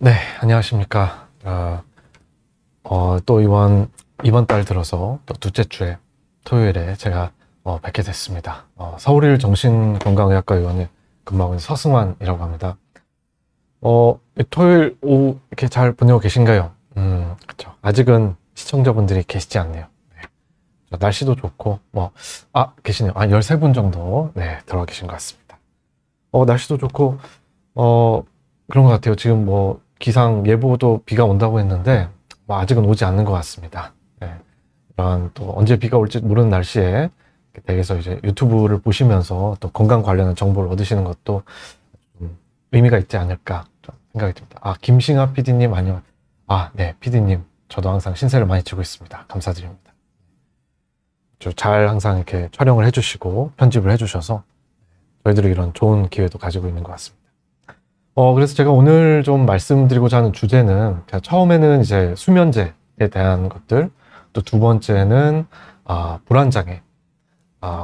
네, 안녕하십니까. 또 이번 달 들어서 또 둘째 주에 토요일에 제가 뵙게 됐습니다. 서울일 정신건강의학과 의원에 근무하고 있는 서승환이라고 합니다. 토요일 오후 이렇게 잘 보내고 계신가요? 그쵸. 아직은 시청자분들이 계시지 않네요. 네. 날씨도 좋고, 계시네요. 13분 정도, 네, 들어와 계신 것 같습니다. 날씨도 좋고, 그런 것 같아요. 지금 기상 예보도 비가 온다고 했는데 아직은 오지 않는 것 같습니다. 네. 이런 또 언제 비가 올지 모르는 날씨에 댁에서 이제 유튜브를 보시면서 또 건강 관련한 정보를 얻으시는 것도 의미가 있지 않을까 생각이 듭니다. 김싱아 PD님 안녕. 네, PD님 저도 항상 신세를 많이 지고 있습니다. 감사드립니다. 잘 항상 이렇게 촬영을 해주시고 편집을 해주셔서 저희들이 이런 좋은 기회도 가지고 있는 것 같습니다. 그래서 제가 오늘 좀 말씀드리고자 하는 주제는, 제가 처음에는 이제 수면제에 대한 것들, 또 두 번째는, 불안장애,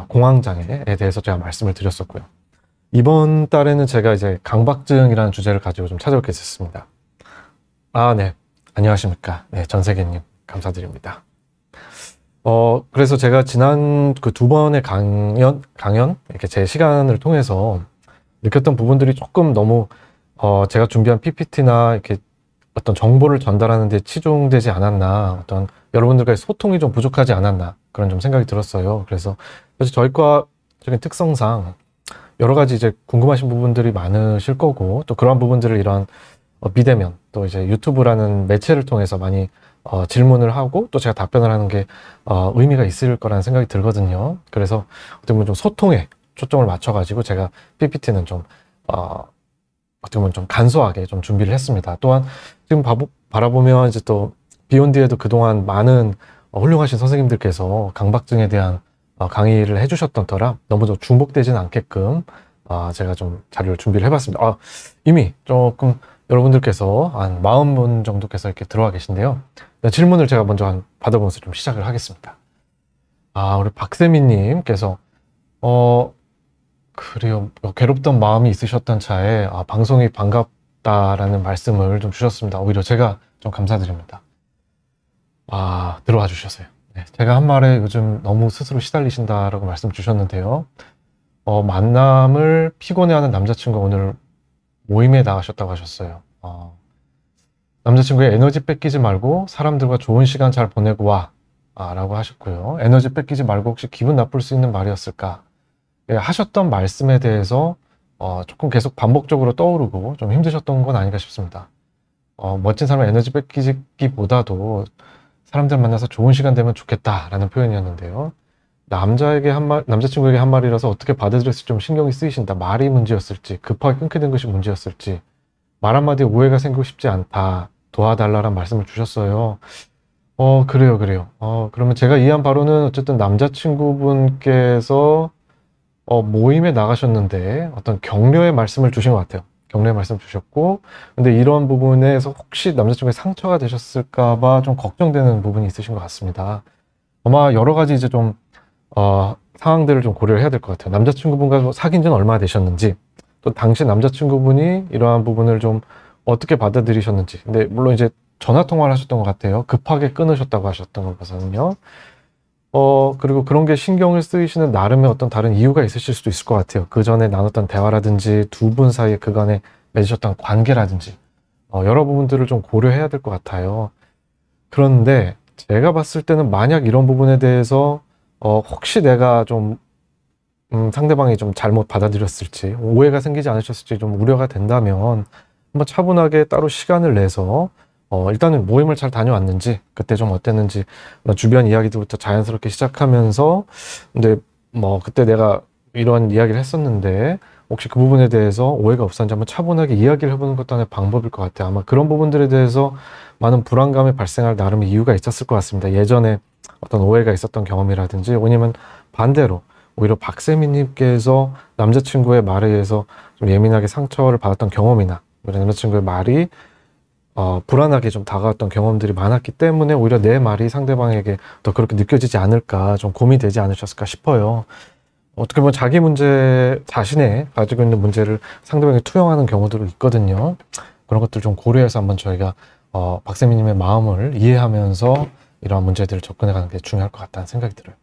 공황장애에 대해서 제가 말씀을 드렸었고요. 이번 달에는 제가 이제 강박증이라는 주제를 가지고 좀 찾아뵙게 됐습니다. 네. 안녕하십니까. 네, 전세계님. 감사드립니다. 그래서 제가 지난 그 두 번의 강연, 이렇게 제 시간을 통해서 느꼈던 부분들이 조금 너무 제가 준비한 PPT나 이렇게 어떤 정보를 전달하는 데 치중되지 않았나, 어떤 여러분들과의 소통이 좀 부족하지 않았나, 그런 좀 생각이 들었어요. 그래서 저희 과적인 특성상 여러 가지 이제 궁금하신 부분들이 많으실 거고, 또 그러한 부분들을 이런 비대면, 또 이제 유튜브라는 매체를 통해서 많이 질문을 하고 또 제가 답변을 하는 게 의미가 있을 거라는 생각이 들거든요. 그래서 어떻게 보면 좀 소통에 초점을 맞춰가지고 제가 PPT는 좀 어떻게 보면 좀 간소하게 좀 준비를 했습니다. 또한 지금 바라보면 이제 또 비욘디에도 그동안 많은 훌륭하신 선생님들께서 강박증에 대한 강의를 해주셨던 터라 너무 좀 중복되지는 않게끔 제가 좀 자료를 준비를 해봤습니다. 이미 조금 여러분들께서 한 40분 정도께서 이렇게 들어와 계신데요. 질문을 제가 먼저 받아보면서 좀 시작을 하겠습니다. 우리 박세미님께서 그래요. 괴롭던 마음이 있으셨던 차에 방송이 반갑다라는 말씀을 좀 주셨습니다. 오히려 제가 좀 감사드립니다. 들어와 주셔서요. 네, 제가 한 말에 요즘 너무 스스로 시달리신다라고 말씀 주셨는데요. 만남을 피곤해하는 남자친구가 오늘 모임에 나가셨다고 하셨어요. 남자친구의 에너지 뺏기지 말고 사람들과 좋은 시간 잘 보내고 와 라고 하셨고요. 에너지 뺏기지 말고 혹시 기분 나쁠 수 있는 말이었을까? 하셨던 말씀에 대해서 조금 계속 반복적으로 떠오르고 좀 힘드셨던 건 아닌가 싶습니다. 멋진 사람의 에너지 뺏기기보다도 사람들 만나서 좋은 시간 되면 좋겠다라는 표현이었는데요. 남자친구에게 한 말이라서 어떻게 받아들였을지 좀 신경이 쓰이신다. 말이 문제였을지, 급하게 끊게 된 것이 문제였을지, 말 한마디에 오해가 생기고 싶지 않다. 도와달라는 말씀을 주셨어요. 그래요. 그러면 제가 이해한 바로는 어쨌든 남자친구분께서 모임에 나가셨는데 어떤 격려의 말씀을 주신 것 같아요. 격려의 말씀 주셨고, 근데 이런 부분에서 혹시 남자친구에 상처가 되셨을까봐 좀 걱정되는 부분이 있으신 것 같습니다. 아마 여러 가지 이제 좀 상황들을 좀 고려를 해야 될 것 같아요. 남자친구분과 사귄 지는 얼마나 되셨는지, 또 당시 남자친구분이 이러한 부분을 좀 어떻게 받아들이셨는지. 근데 물론 이제 전화 통화를 하셨던 것 같아요. 급하게 끊으셨다고 하셨던 것 같거든요. 그리고 그런 게 신경을 쓰이시는 나름의 어떤 다른 이유가 있으실 수도 있을 것 같아요. 그 전에 나눴던 대화라든지 두 분 사이에 그간에 맺으셨던 관계라든지 여러 부분들을 좀 고려해야 될 것 같아요. 그런데 제가 봤을 때는 만약 이런 부분에 대해서 혹시 내가 좀 상대방이 좀 잘못 받아들였을지, 오해가 생기지 않으셨을지 좀 우려가 된다면 한번 차분하게 따로 시간을 내서 일단은 모임을 잘 다녀왔는지, 그때 좀 어땠는지, 주변 이야기들부터 자연스럽게 시작하면서, 근데 그때 내가 이런 이야기를 했었는데 혹시 그 부분에 대해서 오해가 없었는지 한번 차분하게 이야기를 해보는 것도 하나의 방법일 것 같아요. 아마 그런 부분들에 대해서 많은 불안감이 발생할 나름의 이유가 있었을 것 같습니다. 예전에 어떤 오해가 있었던 경험이라든지, 아니면 반대로 오히려 박세미님께서 남자친구의 말에 의해서 좀 예민하게 상처를 받았던 경험이나, 남자친구의 말이 불안하게 좀 다가왔던 경험들이 많았기 때문에 오히려 내 말이 상대방에게 더 그렇게 느껴지지 않을까, 좀 고민이 되지 않으셨을까 싶어요. 어떻게 보면 자신의 가지고 있는 문제를 상대방에게 투영하는 경우들도 있거든요. 그런 것들 좀 고려해서 한번 저희가 박세미님의 마음을 이해하면서 이러한 문제들을 접근해가는 게 중요할 것 같다는 생각이 들어요.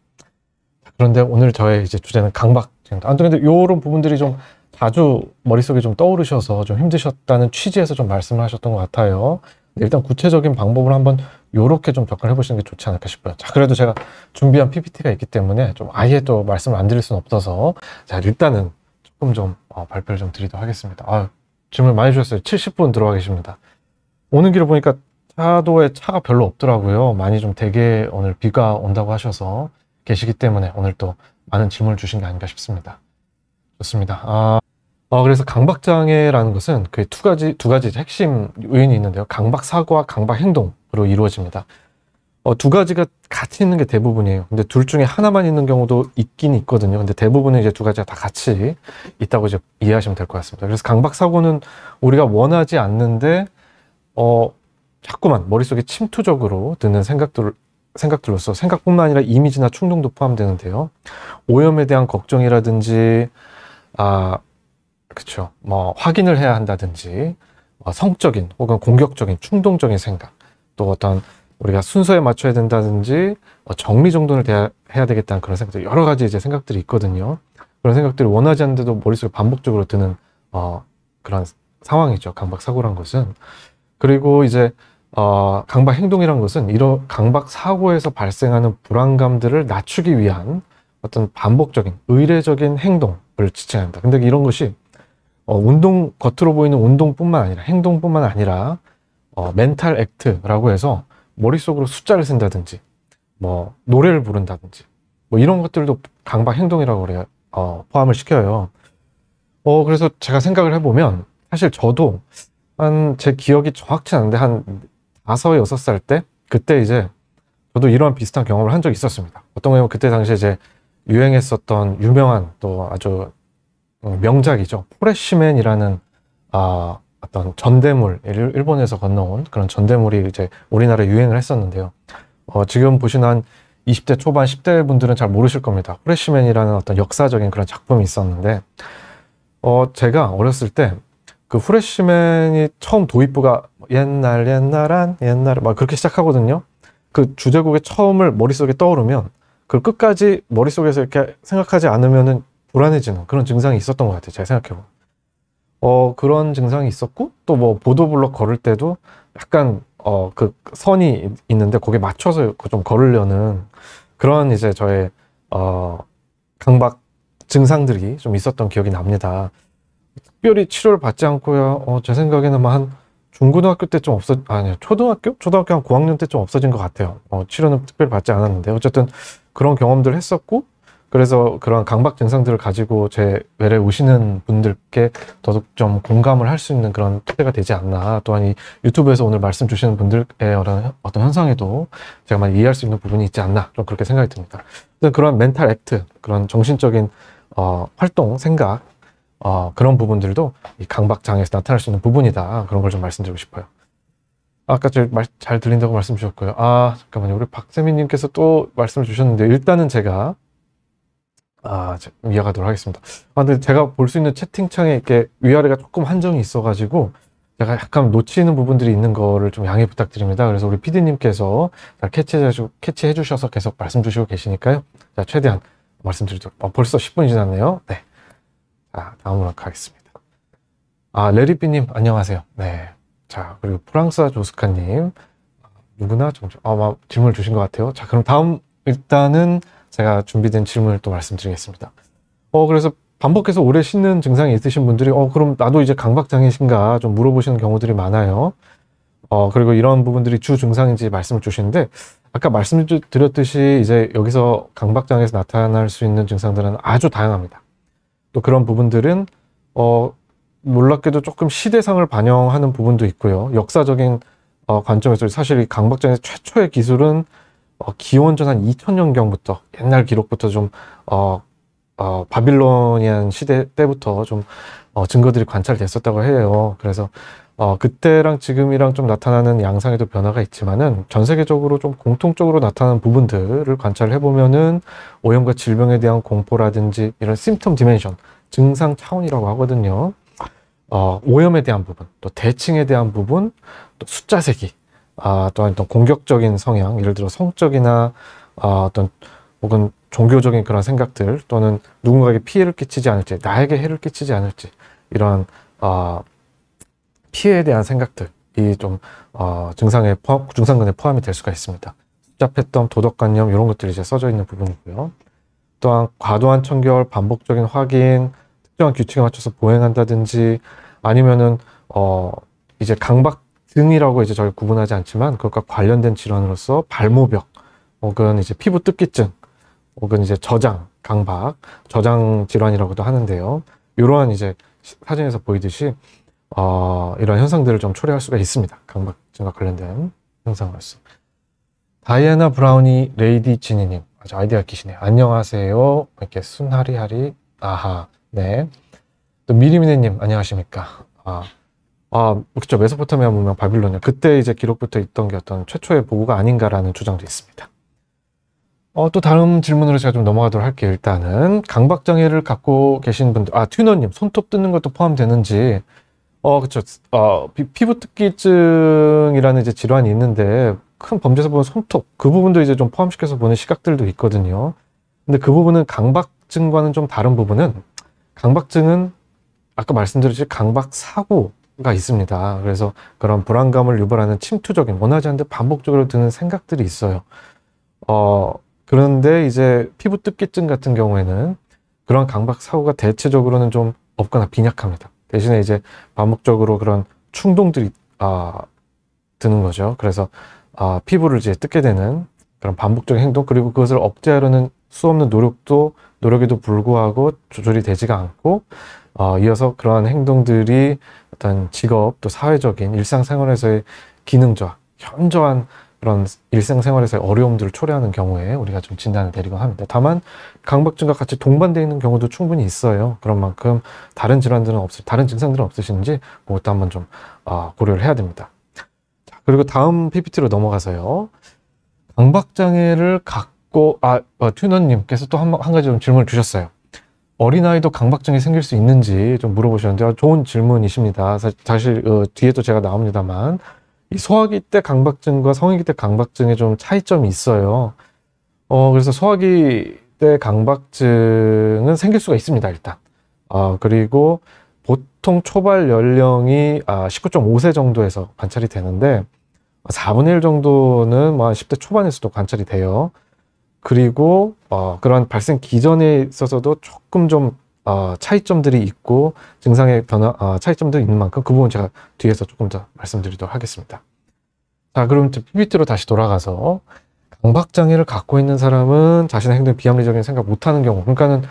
그런데 오늘 저의 이제 주제는 강박증. 근데 이런 부분들이 좀 자주 머릿속에 좀 떠오르셔서 좀 힘드셨다는 취지에서 좀 말씀을 하셨던 것 같아요. 일단 구체적인 방법을 한번 요렇게 좀 접근해 보시는 게 좋지 않을까 싶어요. 자, 그래도 제가 준비한 PPT가 있기 때문에 좀 아예 또 말씀을 안 드릴 수는 없어서, 자, 일단은 조금 좀 발표를 좀 드리도록 하겠습니다. 질문 많이 주셨어요. 70분 들어와 계십니다. 오는 길을 보니까 차도에 차가 별로 없더라고요. 많이 좀 되게 오늘 비가 온다고 하셔서 계시기 때문에 오늘 또 많은 질문을 주신 게 아닌가 싶습니다. 좋습니다. 그래서 강박장애라는 것은 그 두 가지 핵심 요인이 있는데요. 강박사고와 강박행동으로 이루어집니다. 두 가지가 같이 있는 게 대부분이에요. 근데 둘 중에 하나만 있는 경우도 있긴 있거든요. 근데 대부분은 이제 두 가지가 다 같이 있다고 이제 이해하시면 될 것 같습니다. 그래서 강박사고는 우리가 원하지 않는데, 자꾸만 머릿속에 침투적으로 드는 생각들로서 생각뿐만 아니라 이미지나 충동도 포함되는데요. 오염에 대한 걱정이라든지, 그쵸. 확인을 해야 한다든지, 성적인 혹은 공격적인, 충동적인 생각, 또 어떤 우리가 순서에 맞춰야 된다든지, 정리정돈을 해야 되겠다는 그런 생각들, 여러 가지 이제 생각들이 있거든요. 그런 생각들을 원하지 않는데도 머릿속에 반복적으로 드는, 그런 상황이죠. 강박사고란 것은. 그리고 이제, 강박행동이란 것은 이런 강박사고에서 발생하는 불안감들을 낮추기 위한 어떤 반복적인, 의례적인 행동을 지칭합니다. 근데 이런 것이 겉으로 보이는 운동뿐만 아니라, 행동뿐만 아니라, 멘탈 액트라고 해서 머릿속으로 숫자를 쓴다든지, 노래를 부른다든지, 이런 것들도 강박 행동이라고 그래요. 포함을 시켜요. 그래서 제가 생각을 해보면, 사실 저도 제 기억이 정확치 않은데, 한 5, 6살 때, 그때 이제, 저도 이러한 비슷한 경험을 한 적이 있었습니다. 어떤 경우는 그때 당시에 이제 유행했었던 유명한 또 아주 명작이죠. 포레시맨이라는 어떤 전대물, 일본에서 건너온 그런 전대물이 이제 우리나라에 유행을 했었는데요. 지금 보시는 한 20대 초반, 10대 분들은 잘 모르실 겁니다. 포레시맨이라는 어떤 역사적인 그런 작품이 있었는데, 제가 어렸을 때 그 후레시맨이 처음 도입부가 옛날에 막 그렇게 시작하거든요. 그 주제곡의 처음을 머릿속에 떠오르면 그걸 끝까지 머릿속에서 이렇게 생각하지 않으면은 불안해지는 그런 증상이 있었던 것 같아요. 제가 생각해보면. 그런 증상이 있었고, 또 보도블록 걸을 때도 약간, 그 선이 있는데 거기에 맞춰서 좀 걸으려는 그런 이제 저의, 강박 증상들이 좀 있었던 기억이 납니다. 특별히 치료를 받지 않고요. 제 생각에는 한 중고등학교 때좀 초등학교 한 고학년 때좀 없어진 것 같아요. 치료는 특별히 받지 않았는데, 어쨌든 그런 경험들을 했었고, 그래서 그런 강박 증상들을 가지고 제 외래 오시는 분들께 더욱 좀 공감을 할 수 있는 그런 토대가 되지 않나. 또한 이 유튜브에서 오늘 말씀 주시는 분들의 어떤 현상에도 제가 많이 이해할 수 있는 부분이 있지 않나. 좀 그렇게 생각이 듭니다. 그런 멘탈 액트, 그런 정신적인 활동, 생각, 그런 부분들도 이 강박 장애에서 나타날 수 있는 부분이다. 그런 걸 좀 말씀드리고 싶어요. 아까 잘 들린다고 말씀 주셨고요. 잠깐만요. 우리 박세민님께서 또 말씀을 주셨는데, 일단은 제가 이어가도록 하겠습니다. 근데 제가 볼 수 있는 채팅창에 이렇게 위아래가 조금 한정이 있어가지고 제가 약간 놓치는 부분들이 있는 거를 좀 양해 부탁드립니다. 그래서 우리 PD님께서 잘 캐치해 주셔서 계속 말씀 주시고 계시니까요. 자, 최대한 말씀드리도록. 벌써 10분이 지났네요. 네. 자, 다음으로 가겠습니다. 레리비님, 안녕하세요. 네. 자, 그리고 프랑스와 조스카님. 누구나 질문을 주신 것 같아요. 자, 그럼 다음, 일단은 제가 준비된 질문을 또 말씀드리겠습니다. 그래서 반복해서 오래 씻는 증상이 있으신 분들이, 그럼 나도 이제 강박장애신가 좀 물어보시는 경우들이 많아요. 그리고 이런 부분들이 주 증상인지 말씀을 주시는데, 아까 말씀드렸듯이 이제 여기서 강박장애에서 나타날 수 있는 증상들은 아주 다양합니다. 또 그런 부분들은, 놀랍게도 조금 시대상을 반영하는 부분도 있고요. 역사적인 관점에서 사실 이 강박장애 최초의 기술은 기원전 한 2000년경부터 옛날 기록부터 좀 바빌로니안 시대 때부터 좀 증거들이 관찰됐었다고 해요. 그래서 그때랑 지금이랑 좀 나타나는 양상에도 변화가 있지만은 전 세계적으로 좀 공통적으로 나타나는 부분들을 관찰해 보면은 오염과 질병에 대한 공포라든지 이런 심텀 디멘션, 증상 차원이라고 하거든요. 오염에 대한 부분, 또 대칭에 대한 부분, 또 숫자 세기, 또한 어떤 공격적인 성향, 예를 들어 성적이나 어떤 혹은 종교적인 그런 생각들, 또는 누군가에게 피해를 끼치지 않을지, 나에게 해를 끼치지 않을지, 이런 피해에 대한 생각들이 좀 증상근에 포함이 될 수가 있습니다. 숫자 패턴, 도덕관념 이런 것들이 이제 써져 있는 부분이고요. 또한 과도한 청결, 반복적인 확인, 특정한 규칙에 맞춰서 보행한다든지, 아니면은 이제 강박증이라고 이제 저희 구분하지 않지만 그것과 관련된 질환으로서 발모벽, 혹은 이제 피부 뜯기증, 혹은 이제 강박, 저장 질환이라고도 하는데요. 이러한 이제 사진에서 보이듯이 이런 현상들을 좀 초래할 수가 있습니다. 강박증과 관련된 현상으로서. 다이애나 브라우니 레이디 지니님, 아주 아이디가 기시네요. 안녕하세요. 이렇게 순하리하리, 아하, 네. 또 미리미네님, 안녕하십니까. 그렇죠. 메소포타미아 문명, 바빌로니아. 그때 이제 기록부터 있던 게 어떤 최초의 보고가 아닌가라는 주장도 있습니다. 또 다른 질문으로 제가 좀 넘어가도록 할게요. 일단은 강박장애를 갖고 계신 분들, 튜너님, 손톱 뜯는 것도 포함되는지. 그렇죠. 피부 특기증이라는 이제 질환이 있는데, 큰 범죄에서 보면 손톱, 그 부분도 이제 좀 포함시켜서 보는 시각들도 있거든요. 근데 그 부분은 강박증과는 좀 다른 부분은, 강박증은 아까 말씀드렸듯이 강박 사고가 있습니다. 그래서 그런 불안감을 유발하는 침투적인, 원하지 않는데 반복적으로 드는 생각들이 있어요. 그런데 이제 피부 뜯기증 같은 경우에는 그런 강박 사고가 대체적으로는 좀 없거나 빈약합니다. 대신에 이제 반복적으로 그런 충동들이 드는 거죠. 그래서 피부를 이제 뜯게 되는 그런 반복적인 행동, 그리고 그것을 억제하려는 수없는 노력에도 불구하고 조절이 되지가 않고, 이어서 그러한 행동들이 어떤 직업, 또 사회적인 일상생활에서의 기능저하, 현저한 그런 일상생활에서의 어려움들을 초래하는 경우에 우리가 좀 진단을 내리곤 합니다. 다만 강박증과 같이 동반되어 있는 경우도 충분히 있어요. 그런 만큼 다른 다른 증상들은 없으신지 그것도 한번 좀 고려를 해야 됩니다. 자, 그리고 다음 PPT로 넘어가서요. 강박장애를 갖고 튜너님께서 또 한 가지 좀 질문을 주셨어요. 어린아이도 강박증이 생길 수 있는지 좀 물어보셨는데 좋은 질문이십니다. 사실 뒤에도 제가 나옵니다만 이 소아기 때 강박증과 성인기 때 강박증에 좀 차이점이 있어요. 그래서 소아기 때 강박증은 생길 수가 있습니다, 일단. 그리고 보통 초발 연령이 19.5세 정도에서 관찰이 되는데 4분의 1 정도는 10대 초반에서도 관찰이 돼요. 그리고 그런 발생 기전에 있어서도 조금 좀 차이점들이 있고 증상의 차이점들이 있는 만큼 그 부분 제가 뒤에서 조금 더 말씀드리도록 하겠습니다. 자, 그럼 PPT로 다시 돌아가서 강박장애를 갖고 있는 사람은 자신의 행동에 비합리적인 생각 못하는 경우, 그러니까는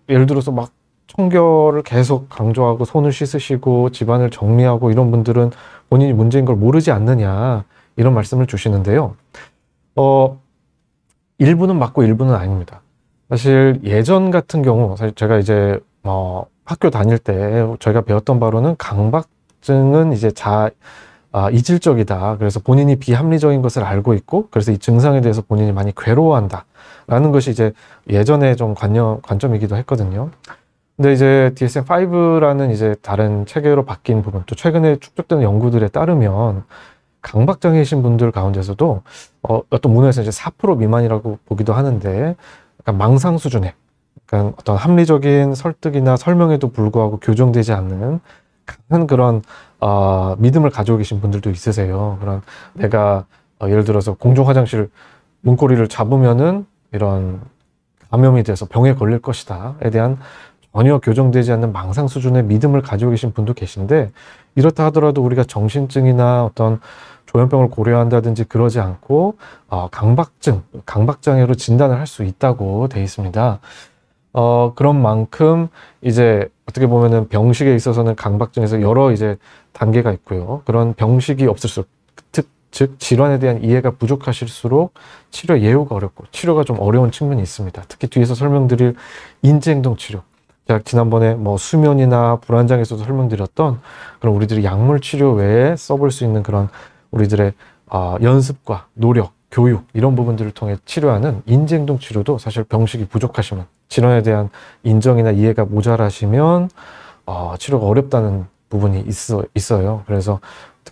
예를 들어서 막 청결을 계속 강조하고 손을 씻으시고 집안을 정리하고 이런 분들은 본인이 문제인 걸 모르지 않느냐, 이런 말씀을 주시는데요. 일부는 맞고 일부는 아닙니다. 사실 예전 같은 경우, 사실 제가 이제 학교 다닐 때 저희가 배웠던 바로는 강박증은 이제 이질적이다. 그래서 본인이 비합리적인 것을 알고 있고, 그래서 이 증상에 대해서 본인이 많이 괴로워한다 라는 것이 이제 예전에 좀 관점이기도 했거든요. 근데 이제 DSM-5라는 이제 다른 체계로 바뀐 부분, 또 최근에 축적되는 연구들에 따르면 강박장애이신 분들 가운데서도 어떤 문헌에서 이제 4% 미만이라고 보기도 하는데, 약간 망상 수준의, 약간 어떤 합리적인 설득이나 설명에도 불구하고 교정되지 않는 강한 그런 믿음을 가지고 계신 분들도 있으세요. 그런 내가 예를 들어서 공중 화장실 문고리를 잡으면은 이런 감염이 돼서 병에 걸릴 것이다에 대한 전혀 교정되지 않는 망상 수준의 믿음을 가지고 계신 분도 계신데, 이렇다 하더라도 우리가 정신증이나 어떤 조현병을 고려한다든지 그러지 않고 강박장애로 진단을 할 수 있다고 돼 있습니다. 그런 만큼 이제 어떻게 보면은 병식에 있어서는 강박증에서 여러 이제 단계가 있고요. 그런 병식이 없을수록, 즉 질환에 대한 이해가 부족하실수록 치료 예후가 어렵고 치료가 좀 어려운 측면이 있습니다. 특히 뒤에서 설명드릴 인지행동 치료, 제가 지난번에 수면이나 불안장애에서도 설명드렸던 그런 우리들이 약물 치료 외에 써볼 수 있는 그런 우리들의 연습과 노력, 교육 이런 부분들을 통해 치료하는 인지행동 치료도 사실 병식이 부족하시면, 질환에 대한 인정이나 이해가 모자라시면 치료가 어렵다는 부분이 있어요. 그래서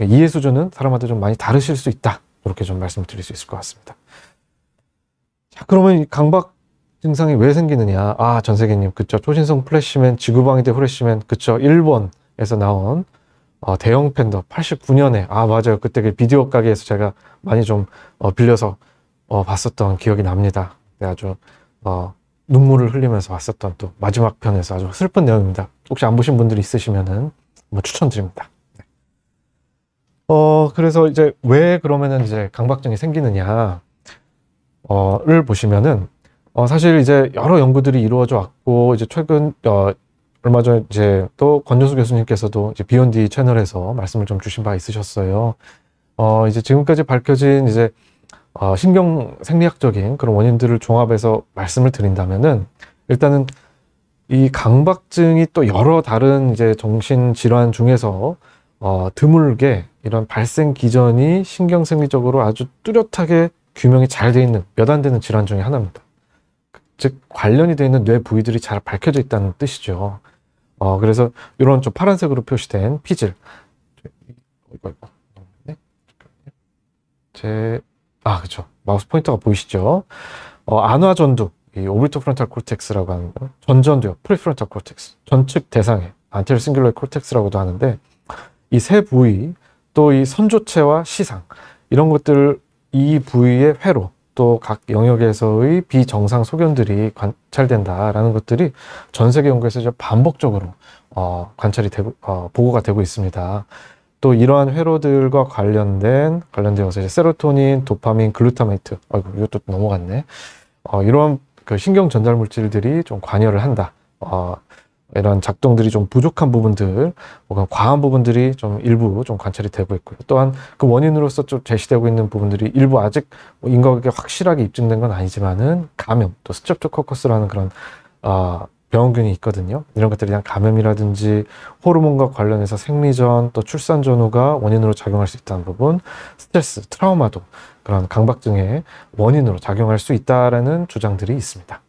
이해 수준은 사람마다 좀 많이 다르실 수 있다. 그렇게 좀 말씀드릴 수 있을 것 같습니다. 자, 그러면 이 강박 증상이 왜 생기느냐? 전세계님, 그쵸. 초신성 플래시맨, 지구방위대 후레쉬맨, 그쵸. 일본에서 나온 대형 팬더 89년에, 맞아요. 그때 그 비디오 가게에서 제가 많이 좀 빌려서 봤었던 기억이 납니다. 아주 눈물을 흘리면서 봤었던 또 마지막 편에서 아주 슬픈 내용입니다. 혹시 안 보신 분들이 있으시면은 추천드립니다. 네. 그래서 이제 왜 그러면은 이제 강박증이 생기느냐를 보시면은 사실 이제 여러 연구들이 이루어져 왔고, 이제 최근 얼마 전에 이제 또 권준수 교수님께서도 이제 비욘디 채널에서 말씀을 좀 주신 바 있으셨어요. 이제 지금까지 밝혀진 이제 신경 생리학적인 그런 원인들을 종합해서 말씀을 드린다면은, 일단은 이 강박증이 또 여러 다른 이제 정신 질환 중에서 드물게 이런 발생 기전이 신경 생리적으로 아주 뚜렷하게 규명이 잘 돼 있는 몇 안 되는 질환 중에 하나입니다. 즉 관련이 되어 있는 뇌 부위들이 잘 밝혀져 있다는 뜻이죠. 그래서 이런 좀 파란색으로 표시된 피질, 그렇죠. 마우스 포인터가 보이시죠? 안화전두, 이 오비토 프론탈 콜텍스라고 하는 거, 전전두엽, 프리프론탈 콜텍스, 전측 대상해, 안테리어 싱귤러 콜텍스라고도 하는데, 이 세 부위, 또 이 선조체와 시상, 이런 것들, 이 부위의 회로, 또 각 영역에서의 비정상 소견들이 관찰된다라는 것들이 전 세계 연구에서 이제 반복적으로 관찰이 되고 보고가 되고 있습니다. 또 이러한 회로들과 관련되어서 이제 세로토닌, 도파민, 글루타메이트, 이것도 넘어갔네. 이러한 그 신경 전달 물질들이 좀 관여를 한다. 이런 작동들이 좀 부족한 부분들, 혹은 과한 부분들이 좀 일부 좀 관찰이 되고 있고요. 또한 그 원인으로서 좀 제시되고 있는 부분들이 일부 아직 인과관계 확실하게 입증된 건 아니지만은 감염, 또 스트랩토코커스라는 그런 병원균이 있거든요. 이런 것들이 그냥 감염이라든지 호르몬과 관련해서 생리전, 또 출산 전후가 원인으로 작용할 수 있다는 부분, 스트레스, 트라우마도 그런 강박증의 원인으로 작용할 수 있다라는 주장들이 있습니다.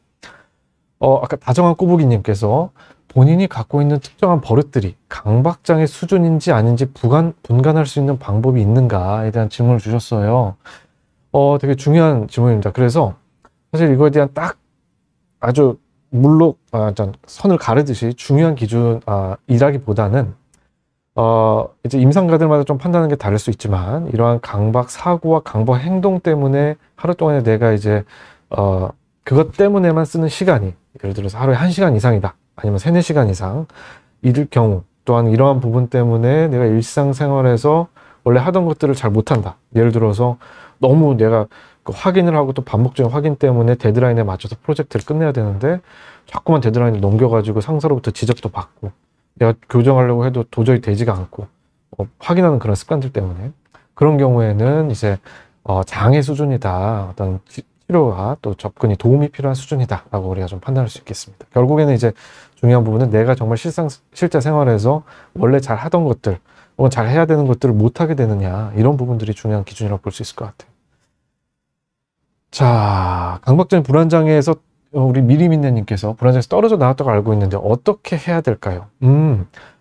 아까 다정한 꼬부기님께서 본인이 갖고 있는 특정한 버릇들이 강박장애 수준인지 아닌지 분간할 수 있는 방법이 있는가에 대한 질문을 주셨어요. 되게 중요한 질문입니다. 그래서 사실 이거에 대한 딱 아주 선을 가르듯이 중요한 기준이라기보다는 이제 임상가들마다 좀 판단하는 게 다를 수 있지만, 이러한 강박 사고와 강박 행동 때문에 하루 동안에 내가 이제 그것 때문에만 쓰는 시간이 예를 들어서 하루에 1시간 이상이다, 아니면 3, 4시간 이상 일 경우, 또한 이러한 부분 때문에 내가 일상생활에서 원래 하던 것들을 잘 못한다. 예를 들어서 너무 내가 그 확인을 하고 또 반복적인 확인 때문에 데드라인에 맞춰서 프로젝트를 끝내야 되는데 자꾸만 데드라인을 넘겨가지고 상사로부터 지적도 받고, 내가 교정하려고 해도 도저히 되지가 않고 확인하는 그런 습관들 때문에, 그런 경우에는 이제 장애 수준이다, 어떤 치료와 또 접근이 도움이 필요한 수준이다 라고 우리가 좀 판단할 수 있겠습니다. 결국에는 이제 중요한 부분은 내가 정말 실제 생활에서 원래 잘 하던 것들, 혹은 잘 해야 되는 것들을 못하게 되느냐, 이런 부분들이 중요한 기준이라고 볼 수 있을 것 같아요. 자, 강박적인 불안장애에서 우리 미리민네님께서 불안장애에서 떨어져 나왔다고 알고 있는데 어떻게 해야 될까요?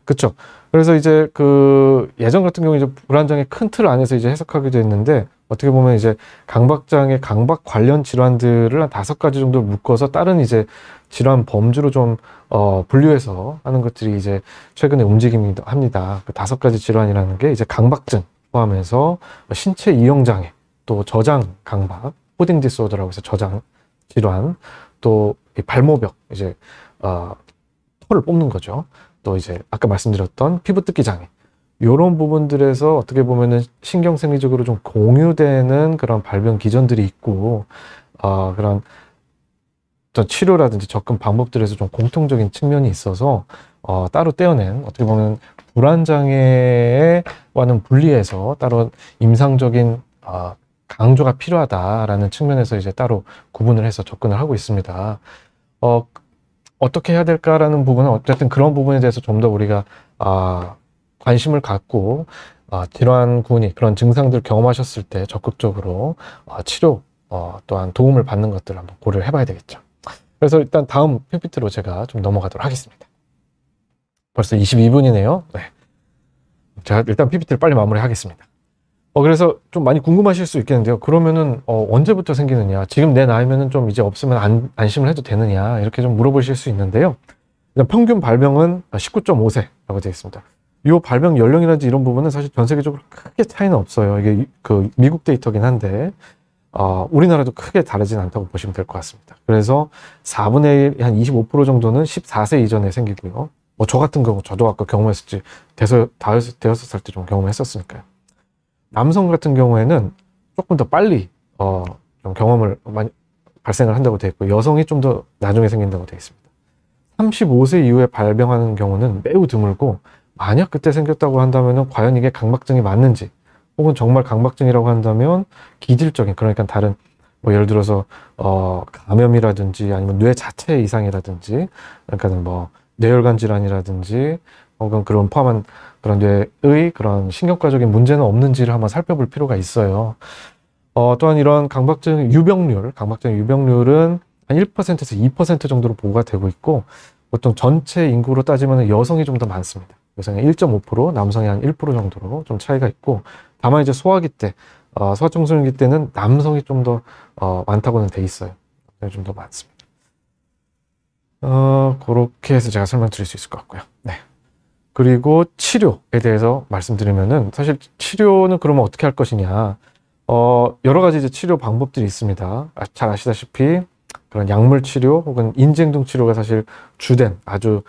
그쵸. 그래서 이제 그 예전 같은 경우 이제 불안장애 큰 틀 안에서 이제 해석하게 됐는데, 어떻게 보면 이제 강박장애, 강박 관련 질환들을 한 5가지 정도 묶어서 다른 이제 질환 범주로 좀 분류해서 하는 것들이 이제 최근에 움직임이기도 합니다. 그 5가지 질환이라는 게 이제 강박증 포함해서 신체 이용 장애, 또 저장 강박, 호딩 디스오더라고 해서 저장 질환, 또 발모벽, 이제 털을 뽑는 거죠. 또 이제 아까 말씀드렸던 피부 뜯기 장애, 이런 부분들에서 어떻게 보면은 신경생리적으로 좀 공유되는 그런 발병 기전들이 있고, 그런 어떤 치료라든지 접근 방법들에서 좀 공통적인 측면이 있어서 따로 떼어낸, 어떻게 보면 불안장애와는 분리해서 따로 임상적인 강조가 필요하다라는 측면에서 이제 따로 구분을 해서 접근을 하고 있습니다. 어떻게 해야 될까라는 부분은 어쨌든 그런 부분에 대해서 좀 더 우리가 관심을 갖고 질환 군이 그런 증상들 경험하셨을 때 적극적으로 치료 또한 도움을 받는 것들을 한번 고려를 해봐야 되겠죠. 그래서 일단 다음 PPT로 제가 좀 넘어가도록 하겠습니다. 벌써 22분이네요. 네. 제가 일단 PPT를 빨리 마무리하겠습니다. 그래서 좀 많이 궁금하실 수 있겠는데요. 그러면은 언제부터 생기느냐? 지금 내 나이면은 좀 이제 없으면 안심을 해도 되느냐? 이렇게 좀 물어보실 수 있는데요. 일단 평균 발병은 19.5세라고 되어 있습니다. 이 발병 연령이라든지 이런 부분은 사실 전 세계적으로 크게 차이는 없어요. 이게 그 미국 데이터긴 한데 우리나라도 크게 다르진 않다고 보시면 될 것 같습니다. 그래서 4분의 1, 한 25% 정도는 14세 이전에 생기고요. 저 같은 경우, 저도 아까 경험했었지, 대여섯 살 때 좀 경험했었으니까요. 남성 같은 경우에는 조금 더 빨리 좀 경험을 많이 발생을 한다고 되어 있고, 여성이 좀 더 나중에 생긴다고 되어 있습니다. 35세 이후에 발병하는 경우는 매우 드물고, 만약 그때 생겼다고 한다면 과연 이게 강박증이 맞는지, 혹은 정말 강박증이라고 한다면 기질적인, 그러니까 다른 뭐 예를 들어서 감염이라든지 아니면 뇌 자체 이상이라든지, 그러니까 뭐 뇌혈관 질환이라든지 혹은 그런 포함한 그런 뇌의 그런 신경과적인 문제는 없는지를 한번 살펴볼 필요가 있어요. 또한 이런 강박증 유병률은 한 1%에서 2% 정도로 보고가 되고 있고, 보통 전체 인구로 따지면 여성이 좀 더 많습니다. 여성이 1.5%, 남성이 한 1% 정도로 좀 차이가 있고, 다만 이제 소화기 때, 소아청소년기 때는 남성이 좀 더 많다고는 돼 있어요. 좀 더 많습니다. 그렇게 해서 제가 설명드릴 수 있을 것 같고요. 네. 그리고 치료에 대해서 말씀드리면은, 사실 치료는 그러면 어떻게 할 것이냐. 여러 가지 이제 치료 방법들이 있습니다. 잘 아시다시피 그런 약물 치료 혹은 인지행동 치료가 사실 주된 아주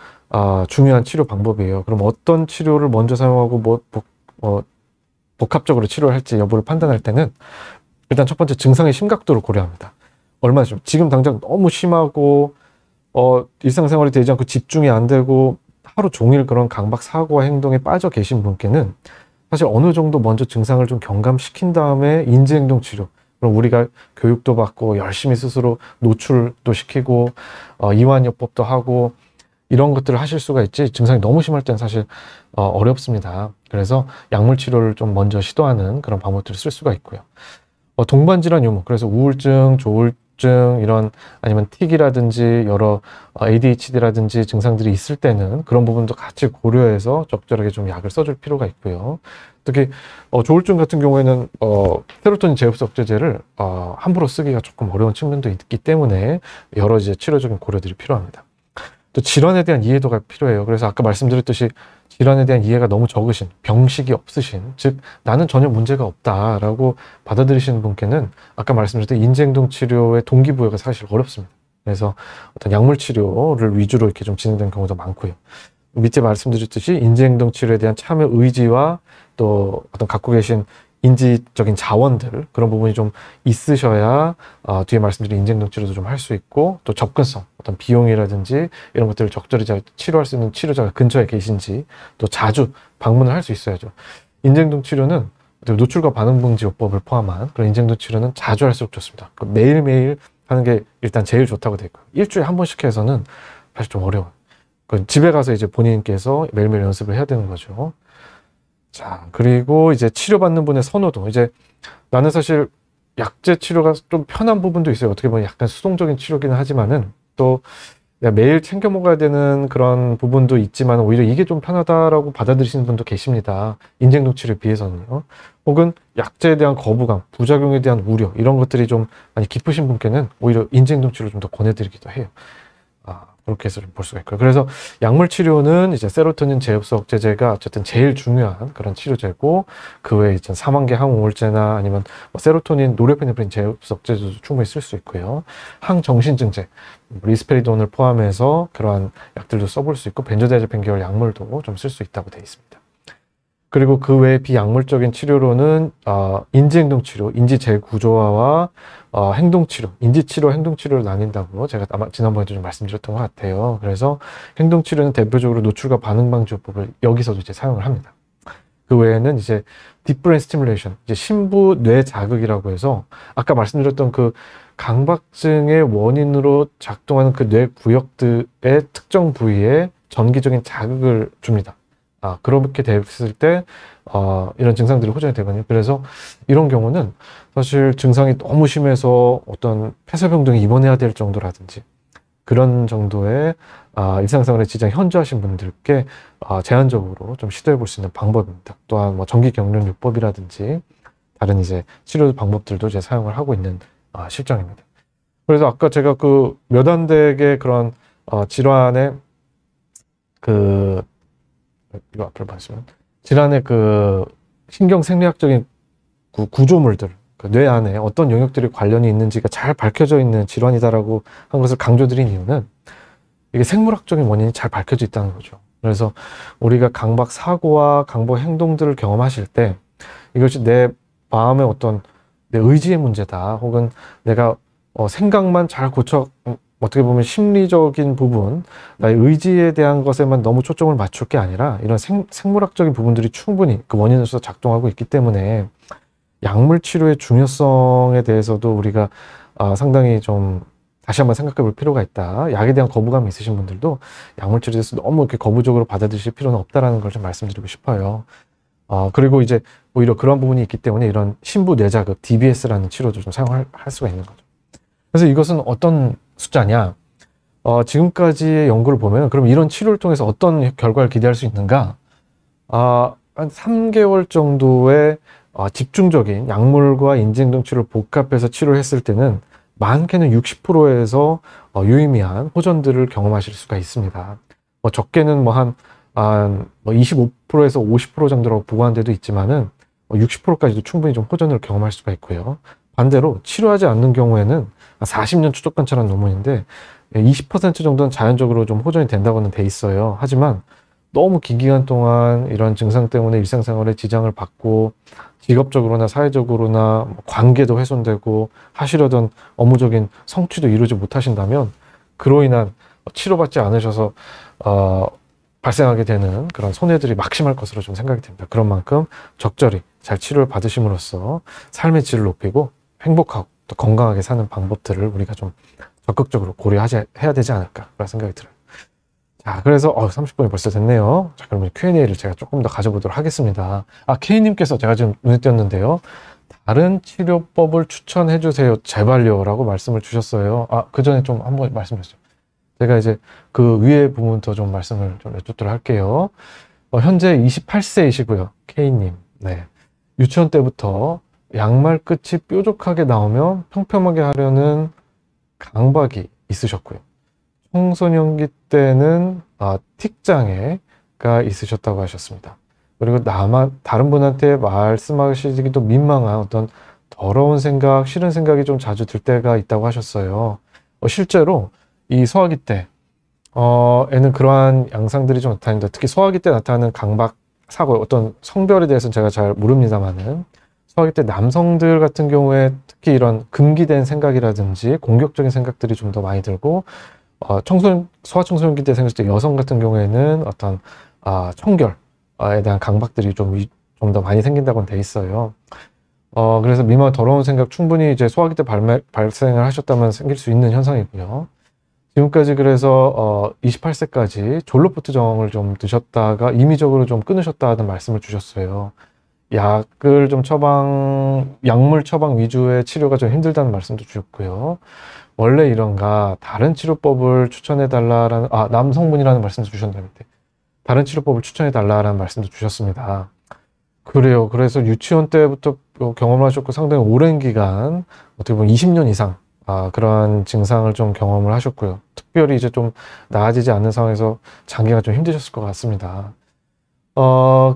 중요한 치료 방법이에요. 그럼 어떤 치료를 먼저 사용하고 복합적으로 치료를 할지 여부를 판단할 때는 일단 첫 번째 증상의 심각도를 고려합니다. 얼마나 좀 지금 당장 너무 심하고 일상생활이 되지 않고 집중이 안 되고 하루 종일 그런 강박 사고와 행동에 빠져 계신 분께는 사실 어느 정도 먼저 증상을 좀 경감시킨 다음에 인지행동 치료, 그럼 우리가 교육도 받고 열심히 스스로 노출도 시키고 이완요법도 하고 이런 것들을 하실 수가 있지, 증상이 너무 심할 때는 사실 어렵습니다. 그래서 약물 치료를 좀 먼저 시도하는 그런 방법들을 쓸 수가 있고요. 동반질환 유무, 그래서 우울증, 조울증 이런 아니면 틱이라든지 여러 ADHD라든지 증상들이 있을 때는 그런 부분도 같이 고려해서 적절하게 좀 약을 써줄 필요가 있고요. 특히 조울증 같은 경우에는 세로토닌 재흡수 억제제를 함부로 쓰기가 조금 어려운 측면도 있기 때문에 여러 이제 치료적인 고려들이 필요합니다. 또 질환에 대한 이해도가 필요해요. 그래서 아까 말씀드렸듯이 질환에 대한 이해가 너무 적으신, 병식이 없으신, 즉 나는 전혀 문제가 없다라고 받아들이시는 분께는 아까 말씀드렸던 인지행동 치료의 동기부여가 사실 어렵습니다. 그래서 어떤 약물 치료를 위주로 이렇게 좀 진행되는 경우도 많고요. 밑에 말씀드렸듯이 인지행동 치료에 대한 참여 의지와 또 어떤 갖고 계신 인지적인 자원들, 그런 부분이 좀 있으셔야 뒤에 말씀드린 인지행동 치료도 좀 할 수 있고, 또 접근성, 어떤 비용이라든지 이런 것들을 적절히 치료할 수 있는 치료자가 근처에 계신지, 또 자주 방문을 할 수 있어야죠. 인지행동 치료는 노출과 반응방지요법을 포함한 그런 인지행동 치료는 자주 할수록 좋습니다. 매일매일 하는 게 일단 제일 좋다고 되어 있고요. 일주일에 한 번씩 해서는 사실 좀 어려워요. 집에 가서 이제 본인께서 매일매일 연습을 해야 되는 거죠. 자, 그리고 이제 치료받는 분의 선호도. 이제 나는 사실 약제 치료가 좀 편한 부분도 있어요. 어떻게 보면 약간 수동적인 치료기는 하지만은 또 매일 챙겨 먹어야 되는 그런 부분도 있지만 오히려 이게 좀 편하다라고 받아들이시는 분도 계십니다. 인지행동 치료에 비해서는요. 혹은 약제에 대한 거부감, 부작용에 대한 우려, 이런 것들이 좀 많이 깊으신 분께는 오히려 인지행동 치료를 좀 더 권해드리기도 해요. 그렇게 해서 볼 수가 있고요. 그래서 약물 치료는 이제 세로토닌 재흡수 억제제가 어쨌든 제일 중요한 그런 치료제고, 그 외에 이제 사망계 항우울제나 아니면 세로토닌, 노르에피네프린 재흡수 억제제도 충분히 쓸 수 있고요. 항정신증제, 리스페리돈을 포함해서 그러한 약들도 써볼 수 있고, 벤조다이아제펜 계열 약물도 좀 쓸 수 있다고 되어 있습니다. 그리고 그 외에 비약물적인 치료로는 인지행동 치료, 인지 재구조화와 행동치료, 인지치료, 행동치료를 나뉜다고 제가 아마 지난번에도 좀 말씀드렸던 것 같아요. 그래서 행동치료는 대표적으로 노출과 반응방지요법을 여기서도 이제 사용을 합니다. 그 외에는 이제 딥브레인 스티뮬레이션, 이제 신부 뇌 자극이라고 해서 아까 말씀드렸던 그 강박증의 원인으로 작동하는 그 뇌 구역들의 특정 부위에 전기적인 자극을 줍니다. 그렇게 됐을 때 이런 증상들이 호전이 되거든요. 그래서 이런 경우는 사실 증상이 너무 심해서 어떤 폐쇄병동에 입원해야 될 정도라든지, 그런 정도의 일상생활에 지장 현저하신 분들께 제한적으로 좀 시도해 볼 수 있는 방법입니다. 또한 뭐 전기경련요법이라든지 다른 이제 치료 방법들도 이제 사용을 하고 있는 실정입니다. 그래서 아까 제가 그 몇 안 되게 그런 질환의 이거 앞을 보시면 질환의 그 신경 생리학적인 구조물들, 그 뇌 안에 어떤 영역들이 관련이 있는지가 잘 밝혀져 있는 질환이다라고 한 것을 강조드린 이유는 이게 생물학적인 원인이 잘 밝혀져 있다는 거죠. 그래서 우리가 강박 사고와 강박 행동들을 경험하실 때 이것이 내 마음의 어떤 내 의지의 문제다, 혹은 내가 생각만 잘 고쳐, 어떻게 보면 심리적인 부분, 나의 의지에 대한 것에만 너무 초점을 맞출 게 아니라 이런 생물학적인 부분들이 충분히 그 원인으로서 작동하고 있기 때문에 약물 치료의 중요성에 대해서도 우리가 상당히 좀 다시 한번 생각해 볼 필요가 있다. 약에 대한 거부감이 있으신 분들도 약물 치료에 대해서 너무 이렇게 거부적으로 받아들이실 필요는 없다라는 걸 좀 말씀드리고 싶어요. 그리고 이제 오히려 그런 부분이 있기 때문에 이런 신부 뇌자극, DBS라는 치료도 좀 사용할 수가 있는 거죠. 그래서 이것은 어떤 숫자냐? 지금까지의 연구를 보면 그럼 이런 치료를 통해서 어떤 결과를 기대할 수 있는가? 한 3개월 정도의 집중적인 약물과 인지행동 치료를 복합해서 치료를 했을 때는 많게는 60%에서 유의미한 호전들을 경험하실 수가 있습니다. 적게는 한 25%에서 50% 정도라고 보고한 데도 있지만은 60%까지도 충분히 좀 호전을 경험할 수가 있고요. 반대로 치료하지 않는 경우에는 40년 추적 관찰한 논문인데 20% 정도는 자연적으로 좀 호전이 된다고는 돼 있어요. 하지만 너무 긴 기간 동안 이런 증상 때문에 일상생활에 지장을 받고 직업적으로나 사회적으로나 관계도 훼손되고 하시려던 업무적인 성취도 이루지 못하신다면 그로 인한 치료받지 않으셔서 발생하게 되는 그런 손해들이 막심할 것으로 좀 생각이 됩니다. 그런 만큼 적절히 잘 치료를 받으심으로써 삶의 질을 높이고 행복하고 또 건강하게 사는 방법들을 우리가 좀 적극적으로 고려해야 되지 않을까 그런 생각이 들어요. 자, 그래서 30분이 벌써 됐네요. 자, 그러면 Q&A를 제가 조금 더 가져보도록 하겠습니다. K님께서 제가 지금 눈에 띄었는데요. 다른 치료법을 추천해 주세요. 제발요. 라고 말씀을 주셨어요. 그 전에 좀 한번 말씀 주시죠. 제가 이제 그 위에 부분부터 좀 말씀을 좀 여쭙도록 할게요. 현재 28세이시고요. K님. 네. 유치원 때부터 양말 끝이 뾰족하게 나오면 평평하게 하려는 강박이 있으셨고요. 청소년기 때는 틱장애가 있으셨다고 하셨습니다. 그리고 다른 분한테 말씀하시기도 민망한 어떤 더러운 생각, 싫은 생각이 좀 자주 들 때가 있다고 하셨어요. 실제로 이 소화기 때 에는 그러한 양상들이 좀 나타납니다. 특히 소화기 때 나타나는 강박 사고, 어떤 성별에 대해서는 제가 잘 모릅니다만은 소화기 때 남성들 같은 경우에 특히 이런 금기된 생각이라든지 공격적인 생각들이 좀 더 많이 들고, 소아청소년기 때 생겼을 때 여성 같은 경우에는 어떤 청결에 대한 강박들이 좀 더 많이 생긴다고는 돼 있어요. 그래서 미만 더러운 생각 충분히 이제 소화기 때 발생을 하셨다면 생길 수 있는 현상이고요. 지금까지 그래서 28세까지 졸로포트정을 좀 드셨다가 임의적으로 좀 끊으셨다는 말씀을 주셨어요. 약물 처방 위주의 치료가 좀 힘들다는 말씀도 주셨고요. 원래 이런가 다른 치료법을 추천해달라라는, 남성분이라는 말씀도 주셨는데 다른 치료법을 추천해달라라는 말씀도 주셨습니다. 그래요. 그래서 유치원 때부터 경험을 하셨고 상당히 오랜 기간, 어떻게 보면 20년 이상 그런 증상을 좀 경험을 하셨고요. 특별히 이제 좀 나아지지 않는 상황에서 장기가 좀 힘드셨을 것 같습니다.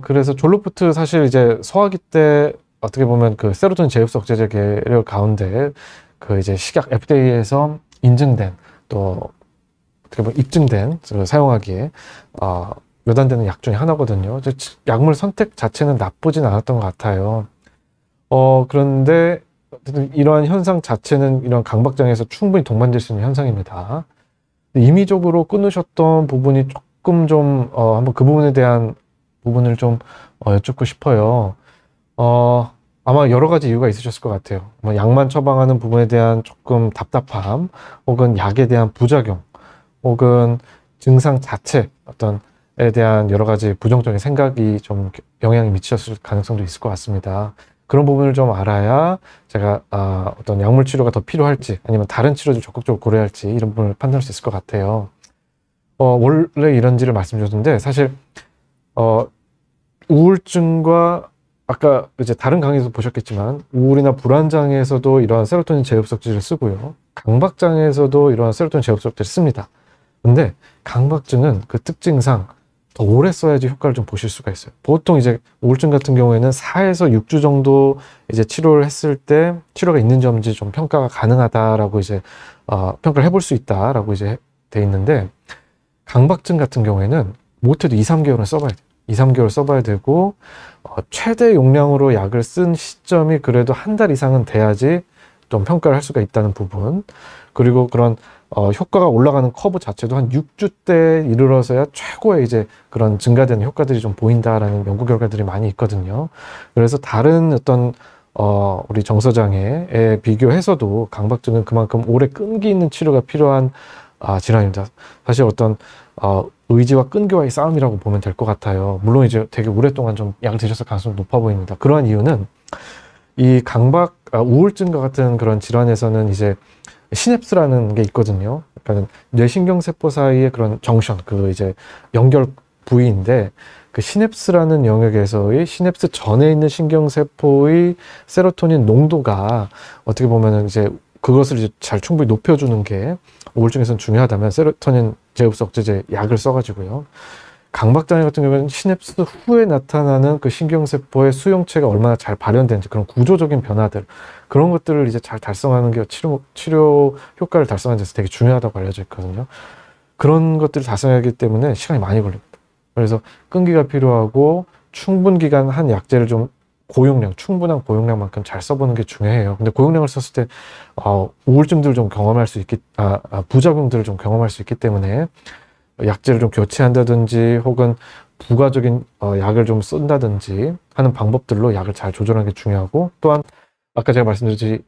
그래서 졸로푸트 사실 이제 소화기 때 어떻게 보면 그 세로토닌 제흡수 억제제 계열 가운데 그 이제 식약 FDA에서 인증된, 또 어떻게 보면 입증된 사용하기에 몇 안 되는 약 중에 하나거든요. 약물 선택 자체는 나쁘진 않았던 것 같아요. 그런데 이러한 현상 자체는 이런 강박장애에서 충분히 동반될 수 있는 현상입니다. 임의적으로 끊으셨던 부분이 조금 좀 한번 그 부분에 대한 부분을 좀 여쭙고 싶어요. 아마 여러 가지 이유가 있으셨을 것 같아요. 약만 처방하는 부분에 대한 조금 답답함, 혹은 약에 대한 부작용, 혹은 증상 자체 에 대한 여러 가지 부정적인 생각이 좀 영향이 미쳤을 가능성도 있을 것 같습니다. 그런 부분을 좀 알아야 제가 어떤 약물 치료가 더 필요할지 아니면 다른 치료를 적극적으로 고려해야 할지 이런 부분을 판단할 수 있을 것 같아요. 원래 이런지를 말씀드렸는데 사실 우울증과 아까 이제 다른 강의에서 보셨겠지만 우울이나 불안장애에서도 이러한 세로토닌 제흡석제를 쓰고요. 강박장애에서도 이러한 세로토닌 제흡석제를 씁니다. 근데 강박증은 그 특징상 더 오래 써야지 효과를 좀 보실 수가 있어요. 보통 이제 우울증 같은 경우에는 4에서 6주 정도 이제 치료를 했을 때 치료가 있는지 없는지 좀 평가가 가능하다라고 이제 평가를 해볼 수 있다라고 이제 돼 있는데 강박증 같은 경우에는 못해도 2, 3개월은 써봐야 돼요. 2, 3개월 써봐야 되고 최대 용량으로 약을 쓴 시점이 그래도 한 달 이상은 돼야지 좀 평가를 할 수가 있다는 부분. 그리고 그런 효과가 올라가는 커브 자체도 한 6주 때 이르러서야 최고의 이제 그런 증가되는 효과들이 좀 보인다라는 연구 결과들이 많이 있거든요. 그래서 다른 어떤 우리 정서장애에 비교해서도 강박증은 그만큼 오래 끈기 있는 치료가 필요한 질환입니다. 사실 어떤 의지와 끈기와의 싸움이라고 보면 될 것 같아요. 물론 이제 되게 오랫동안 좀 약을 드셨을 가능성이 높아 보입니다. 그러한 이유는 이 우울증과 같은 그런 질환에서는 이제 시냅스라는 게 있거든요. 그러니까 뇌신경세포 사이의 그런 정션, 그 이제 연결 부위인데 그 시냅스라는 영역에서의 시냅스 전에 있는 신경세포의 세로토닌 농도가 어떻게 보면은 이제 그것을 이제 잘 충분히 높여주는 게 우울증에서는 중요하다면 세로토닌 제흡석제제 약을 써가지고요. 강박장애 같은 경우는 시냅스 후에 나타나는 그 신경세포의 수용체가 얼마나 잘 발현되는지 그런 구조적인 변화들 그런 것들을 이제 잘 달성하는 게 치료 효과를 달성하는 데서 되게 중요하다고 알려져 있거든요. 그런 것들을 달성하기 때문에 시간이 많이 걸립니다. 그래서 끈기가 필요하고 충분 기간 한 약제를 좀 충분한 고용량만큼 잘 써보는 게 중요해요. 근데 고용량을 썼을 때 우울증들을 좀 경험할 수 있기 부작용들을 좀 경험할 수 있기 때문에 약제를 좀 교체한다든지 혹은 부가적인 약을 좀 쓴다든지 하는 방법들로 약을 잘 조절하는 게 중요하고 또한 아까 제가 말씀드렸듯이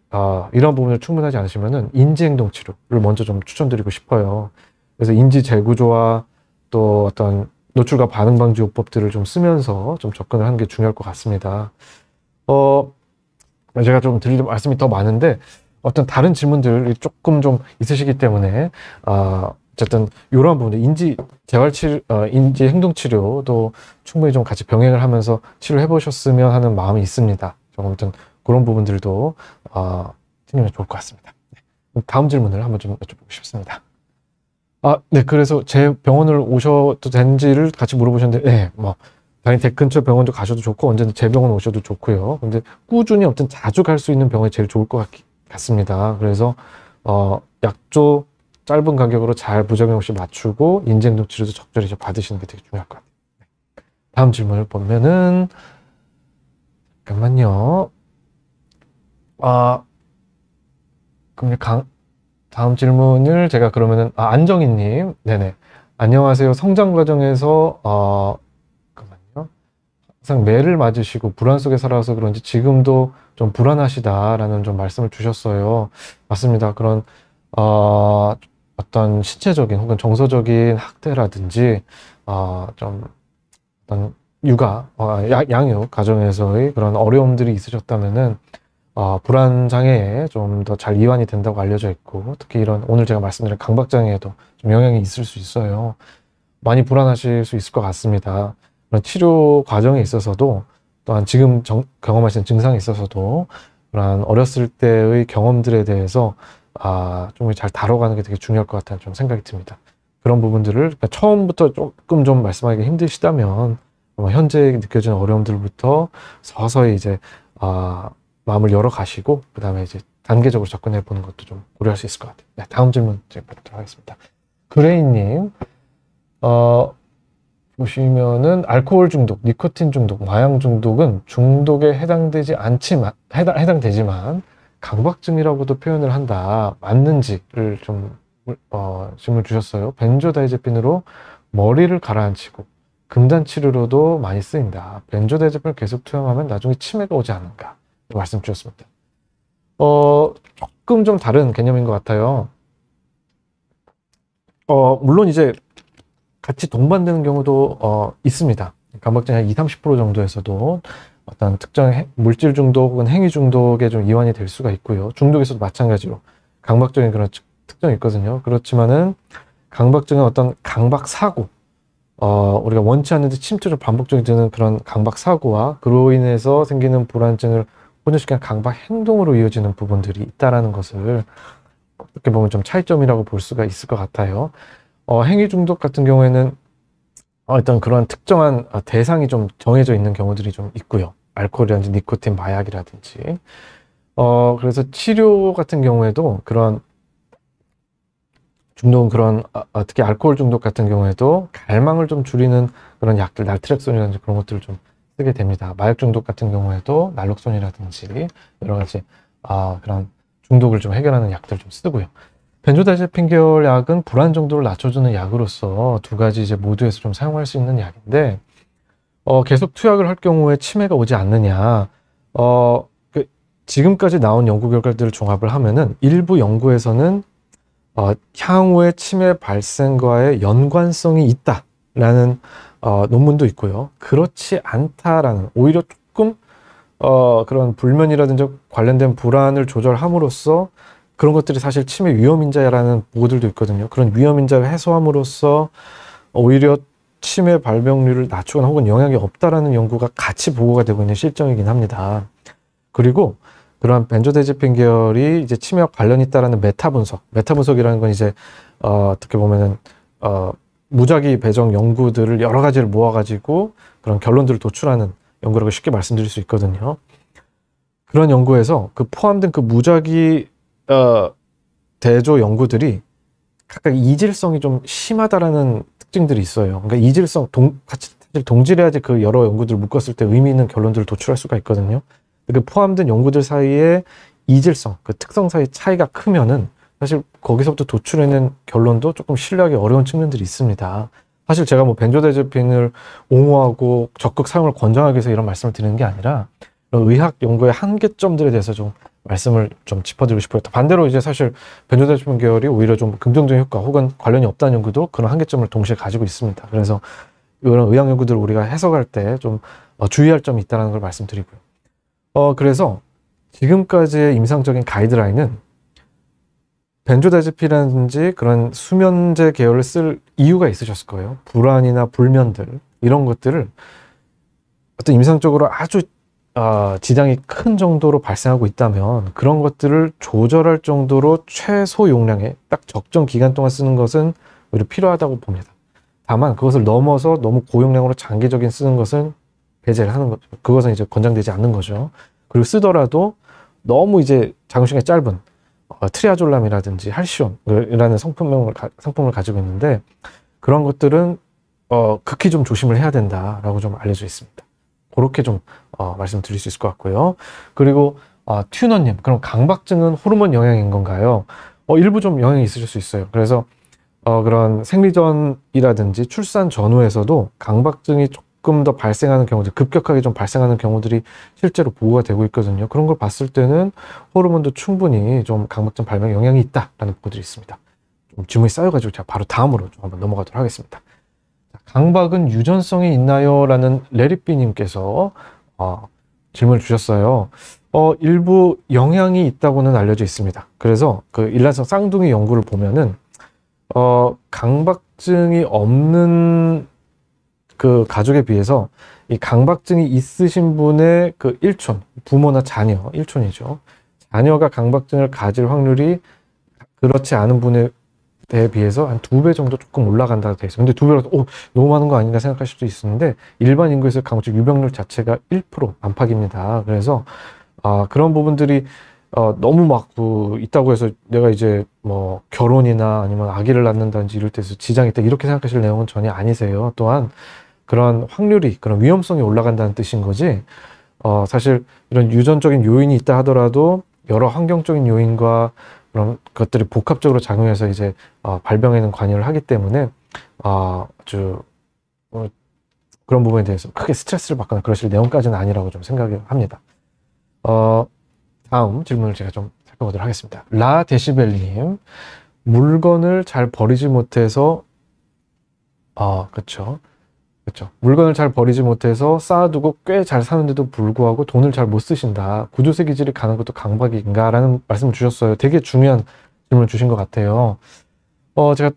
이런 부분을 충분하지 않으시면은 인지행동 치료를 먼저 좀 추천드리고 싶어요. 그래서 인지 재구조와 또 어떤 노출과 반응 방지 요법들을 좀 쓰면서 좀 접근을 하는 게 중요할 것 같습니다. 제가 좀 드릴 말씀이 더 많은데 어떤 다른 질문들이 조금 좀 있으시기 때문에 어쨌든 이러한 부분들 인지 재활 치료, 인지 행동 치료도 충분히 좀 같이 병행을 하면서 치료해 보셨으면 하는 마음이 있습니다. 좀 아무튼 그런 부분들도 챙기면 좋을 것 같습니다. 네. 다음 질문을 한번 좀 여쭤보고 싶습니다. 네, 그래서 제 병원을 오셔도 되는지를 같이 물어보셨는데, 네, 뭐 당연히 댁 근처 병원도 가셔도 좋고 언제든 제 병원 오셔도 좋고요. 근데 꾸준히 아무튼 자주 갈 수 있는 병원이 제일 좋을 것 같습니다. 그래서 약조 짧은 간격으로 잘 부작용 없이 맞추고 인지행동 치료도 적절히 받으시는 게 되게 중요할 것 같아요. 다음 질문을 보면은 잠깐만요. 그럼 다음 질문을 제가 그러면은 안정희님, 네네. 안녕하세요. 성장 과정에서 잠깐만요. 항상 매를 맞으시고 불안 속에 살아서 그런지 지금도 좀 불안하시다라는 좀 말씀을 주셨어요. 맞습니다. 그런 어떤 신체적인 혹은 정서적인 학대라든지 좀 어떤 양육 과정에서의 그런 어려움들이 있으셨다면은 불안 장애에 좀 더 잘 이완이 된다고 알려져 있고 특히 이런 오늘 제가 말씀드린 강박 장애에도 좀 영향이 있을 수 있어요. 많이 불안하실 수 있을 것 같습니다. 그런 치료 과정에 있어서도 또한 지금 경험하시는 증상에 있어서도 그런 어렸을 때의 경험들에 대해서 좀 잘 다뤄가는 게 되게 중요할 것 같다는 좀 생각이 듭니다. 그런 부분들을 그러니까 처음부터 조금 좀 말씀하기 힘드시다면 현재 느껴지는 어려움들부터 서서히 이제 마음을 열어 가시고 그 다음에 이제 단계적으로 접근해 보는 것도 좀 고려할 수 있을 것 같아요. 네, 다음 질문 제가 보도록 하겠습니다. 그레이님, 보시면은 알코올 중독, 니코틴 중독, 마약 중독은 중독에 해당되지만 강박증이라고도 표현을 한다. 맞는지를 좀 질문 주셨어요. 벤조다이제핀으로 머리를 가라앉히고 금단 치료로도 많이 쓰인다. 벤조다이제핀을 계속 투여하면 나중에 치매가 오지 않을까 말씀 주셨습니다. 조금 좀 다른 개념인 것 같아요. 물론 이제 같이 동반되는 경우도 있습니다. 강박증이 한 20, 30% 정도에서도 어떤 특정 물질 중독 혹은 행위 중독에 좀 이완이 될 수가 있고요. 중독에서도 마찬가지로 강박적인 그런 특성이 있거든요. 그렇지만은 강박증은 어떤 강박 사고, 우리가 원치 않는데 침투를 반복적으로 드는 그런 강박 사고와 그로 인해서 생기는 불안증을 혼혈시키는 강박 행동으로 이어지는 부분들이 있다라는 것을 어떻게 보면 좀 차이점이라고 볼 수가 있을 것 같아요. 행위 중독 같은 경우에는 어떤 그런 특정한 대상이 좀 정해져 있는 경우들이 좀 있고요. 알코올이라든지 니코틴, 마약이라든지. 그래서 치료 같은 경우에도 그런 중독은 그런 특히 알코올 중독 같은 경우에도 갈망을 좀 줄이는 그런 약들, 날트렉손이라든지 그런 것들을 좀 쓰게 됩니다. 마약 중독 같은 경우에도 날록손이라든지 여러 가지 그런 중독을 좀 해결하는 약들 좀 쓰고요. 벤조다이제핀 계열 약은 불안 정도를 낮춰주는 약으로서 두 가지 이제 모두에서 좀 사용할 수 있는 약인데, 계속 투약을 할 경우에 치매가 오지 않느냐. 지금까지 나온 연구 결과들을 종합을 하면은 일부 연구에서는 향후에 치매 발생과의 연관성이 있다라는 논문도 있고요. 그렇지 않다라는, 오히려 조금 그런 불면이라든지 관련된 불안을 조절함으로써 그런 것들이 사실 치매 위험인자라는 보고들도 있거든요. 그런 위험인자를 해소함으로써 오히려 치매 발병률을 낮추거나 혹은 영향이 없다라는 연구가 같이 보고가 되고 있는 실정이긴 합니다. 그리고 그러한 벤조다이제핀 계열이 이제 치매와 관련이 있다라는 메타 분석이라는 건 이제 어떻게 보면은 무작위 배정 연구들을 여러 가지를 모아가지고 그런 결론들을 도출하는 연구라고 쉽게 말씀드릴 수 있거든요. 그런 연구에서 그 포함된 그 무작위 대조 연구들이 각각 이질성이 좀 심하다라는 특징들이 있어요. 그러니까 이질성 같이 동질해야지 그 여러 연구들을 묶었을 때 의미 있는 결론들을 도출할 수가 있거든요. 그 포함된 연구들 사이에 이질성, 그 특성 사이 차이가 크면은 사실 거기서부터 도출해낸 결론도 조금 신뢰하기 어려운 측면들이 있습니다. 사실 제가 뭐 벤조다이제핀을 옹호하고 적극 사용을 권장하기 위해서 이런 말씀을 드리는 게 아니라 의학 연구의 한계점들에 대해서 좀 말씀을 좀 짚어드리고 싶어요. 반대로 이제 사실 벤조다이제핀 계열이 오히려 좀 긍정적인 효과 혹은 관련이 없다는 연구도 그런 한계점을 동시에 가지고 있습니다. 그래서 이런 의학 연구들을 우리가 해석할 때 좀 주의할 점이 있다는 걸 말씀드리고요. 그래서 지금까지의 임상적인 가이드라인은 벤조다이제핀이라든지 그런 수면제 계열을 쓸 이유가 있으셨을 거예요. 불안이나 불면들 이런 것들을 어떤 임상적으로 아주 지장이 큰 정도로 발생하고 있다면 그런 것들을 조절할 정도로 최소 용량의 딱 적정 기간 동안 쓰는 것은 오히려 필요하다고 봅니다. 다만 그것을 넘어서 너무 고용량으로 장기적인 쓰는 것은 배제를 하는 거죠. 그것은 이제 권장되지 않는 거죠. 그리고 쓰더라도 너무 이제 작용 시간이 짧은 트리아졸람이라든지 할시온이라는 상품을 가지고 있는데 그런 것들은 극히 좀 조심을 해야 된다라고 좀 알려져 있습니다. 그렇게 좀 말씀드릴 수 있을 것 같고요. 그리고 튜너님, 그럼 강박증은 호르몬 영향인 건가요? 일부 좀 영향이 있으실 수 있어요. 그래서 그런 생리전이라든지 출산 전후에서도 강박증이 조금 더 발생하는 경우들, 급격하게 좀 발생하는 경우들이 실제로 보고가 되고 있거든요. 그런 걸 봤을 때는 호르몬도 충분히 좀 강박증 발병에 영향이 있다라는 보고들이 있습니다. 좀 질문이 쌓여가지고 제가 바로 다음으로 좀 한번 넘어가도록 하겠습니다. 강박은 유전성이 있나요? 라는 레리비님께서 질문을 주셨어요. 일부 영향이 있다고는 알려져 있습니다. 그래서 그 일란성 쌍둥이 연구를 보면은 강박증이 없는 그 가족에 비해서 이 강박증이 있으신 분의 그 일촌, 부모나 자녀, 일촌이죠. 자녀가 강박증을 가질 확률이 그렇지 않은 분에 비해서 한 2배 정도 조금 올라간다고 되어 있어요. 근데 2배라서 너무 많은 거 아닌가 생각하실 수도 있는데 일반 인구에서 강박증 유병률 자체가 1% 안팎입니다. 그래서 그런 부분들이 너무 막 있다고 해서 내가 이제 뭐 결혼이나 아니면 아기를 낳는다든지 이럴 때서 지장이 있다 이렇게 생각하실 내용은 전혀 아니세요. 또한 그런 확률이, 그런 위험성이 올라간다는 뜻인 거지, 사실 이런 유전적인 요인이 있다 하더라도 여러 환경적인 요인과 그런 것들이 복합적으로 작용해서 이제 발병에는 관여를 하기 때문에 아주 그런 부분에 대해서 크게 스트레스를 받거나 그러실 내용까지는 아니라고 좀 생각을 합니다. 다음 질문을 제가 좀 살펴보도록 하겠습니다. 라데시벨님, 물건을 잘 버리지 못해서 그렇죠. 그렇죠. 물건을 잘 버리지 못해서 쌓아두고 꽤 잘 사는데도 불구하고 돈을 잘 못 쓰신다. 구조세 기질이 가는 것도 강박인가? 라는 말씀을 주셨어요. 되게 중요한 질문을 주신 것 같아요. 제가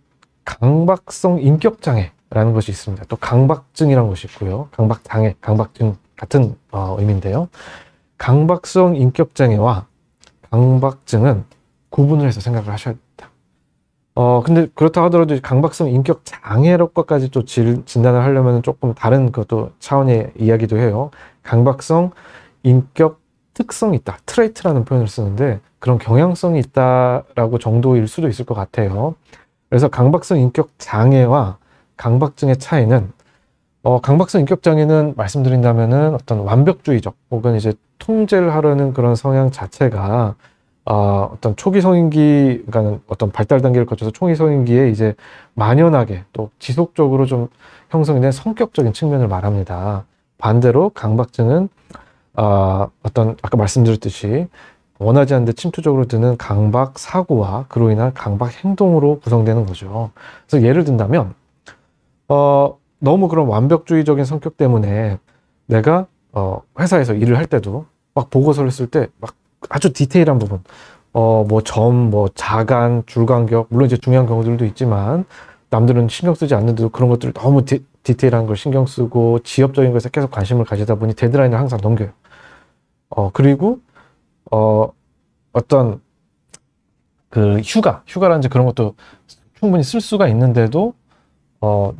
강박성 인격장애라는 것이 있습니다. 또 강박증이라는 것이 있고요. 강박장애, 강박증 같은 의미인데요. 강박성 인격장애와 강박증은 구분을 해서 생각을 하셔야 됩니다. 근데 그렇다 하더라도 강박성 인격 장애로까지 또 진단을 하려면 조금 다른 것도 차원의 이야기도 해요. 강박성 인격 특성이 있다. 트레이트라는 표현을 쓰는데 그런 경향성이 있다라고 정도일 수도 있을 것 같아요. 그래서 강박성 인격 장애와 강박증의 차이는 강박성 인격 장애는 말씀드린다면은 어떤 완벽주의적 혹은 이제 통제를 하려는 그런 성향 자체가 어떤 초기 성인기, 그러니까 어떤 발달 단계를 거쳐서 초기 성인기에 이제 만연하게 또 지속적으로 좀 형성이 된 성격적인 측면을 말합니다. 반대로 강박증은 어떤 아까 말씀드렸듯이 원하지 않는데 침투적으로 드는 강박 사고와 그로 인한 강박 행동으로 구성되는 거죠. 그래서 예를 든다면 너무 그런 완벽주의적인 성격 때문에 내가 회사에서 일을 할 때도 막 보고서를 쓸 때 막 아주 디테일한 부분, 뭐 점, 뭐 자간, 줄간격, 물론 이제 중요한 경우들도 있지만 남들은 신경 쓰지 않는데도 그런 것들을 너무 디테일한 걸 신경 쓰고 지엽적인 것에 계속 관심을 가지다 보니 데드라인을 항상 넘겨요. 그리고 어떤 그 휴가라든지 그런 것도 충분히 쓸 수가 있는데도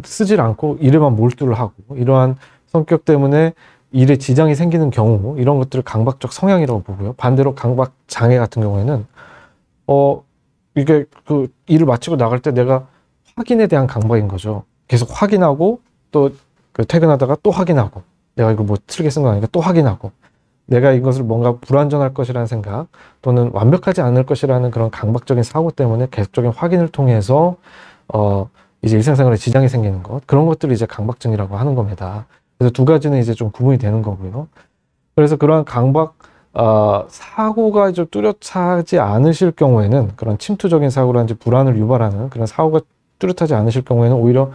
쓰질 않고 일에만 몰두를 하고 이러한 성격 때문에 일에 지장이 생기는 경우 이런 것들을 강박적 성향이라고 보고요. 반대로 강박 장애 같은 경우에는 이게 그 일을 마치고 나갈 때 내가 확인에 대한 강박인 거죠. 계속 확인하고 또 그 퇴근하다가 또 확인하고 내가 이거 뭐 틀게 쓴 거 아니니까 또 확인하고 내가 이것을 뭔가 불완전할 것이라는 생각 또는 완벽하지 않을 것이라는 그런 강박적인 사고 때문에 계속적인 확인을 통해서 이제 일상생활에 지장이 생기는 것 그런 것들을 이제 강박증이라고 하는 겁니다. 그래서 두 가지는 이제 좀 구분이 되는 거고요. 그래서 그러한 강박 사고가 좀 뚜렷하지 않으실 경우에는 그런 침투적인 사고라든지 불안을 유발하는 그런 사고가 뚜렷하지 않으실 경우에는 오히려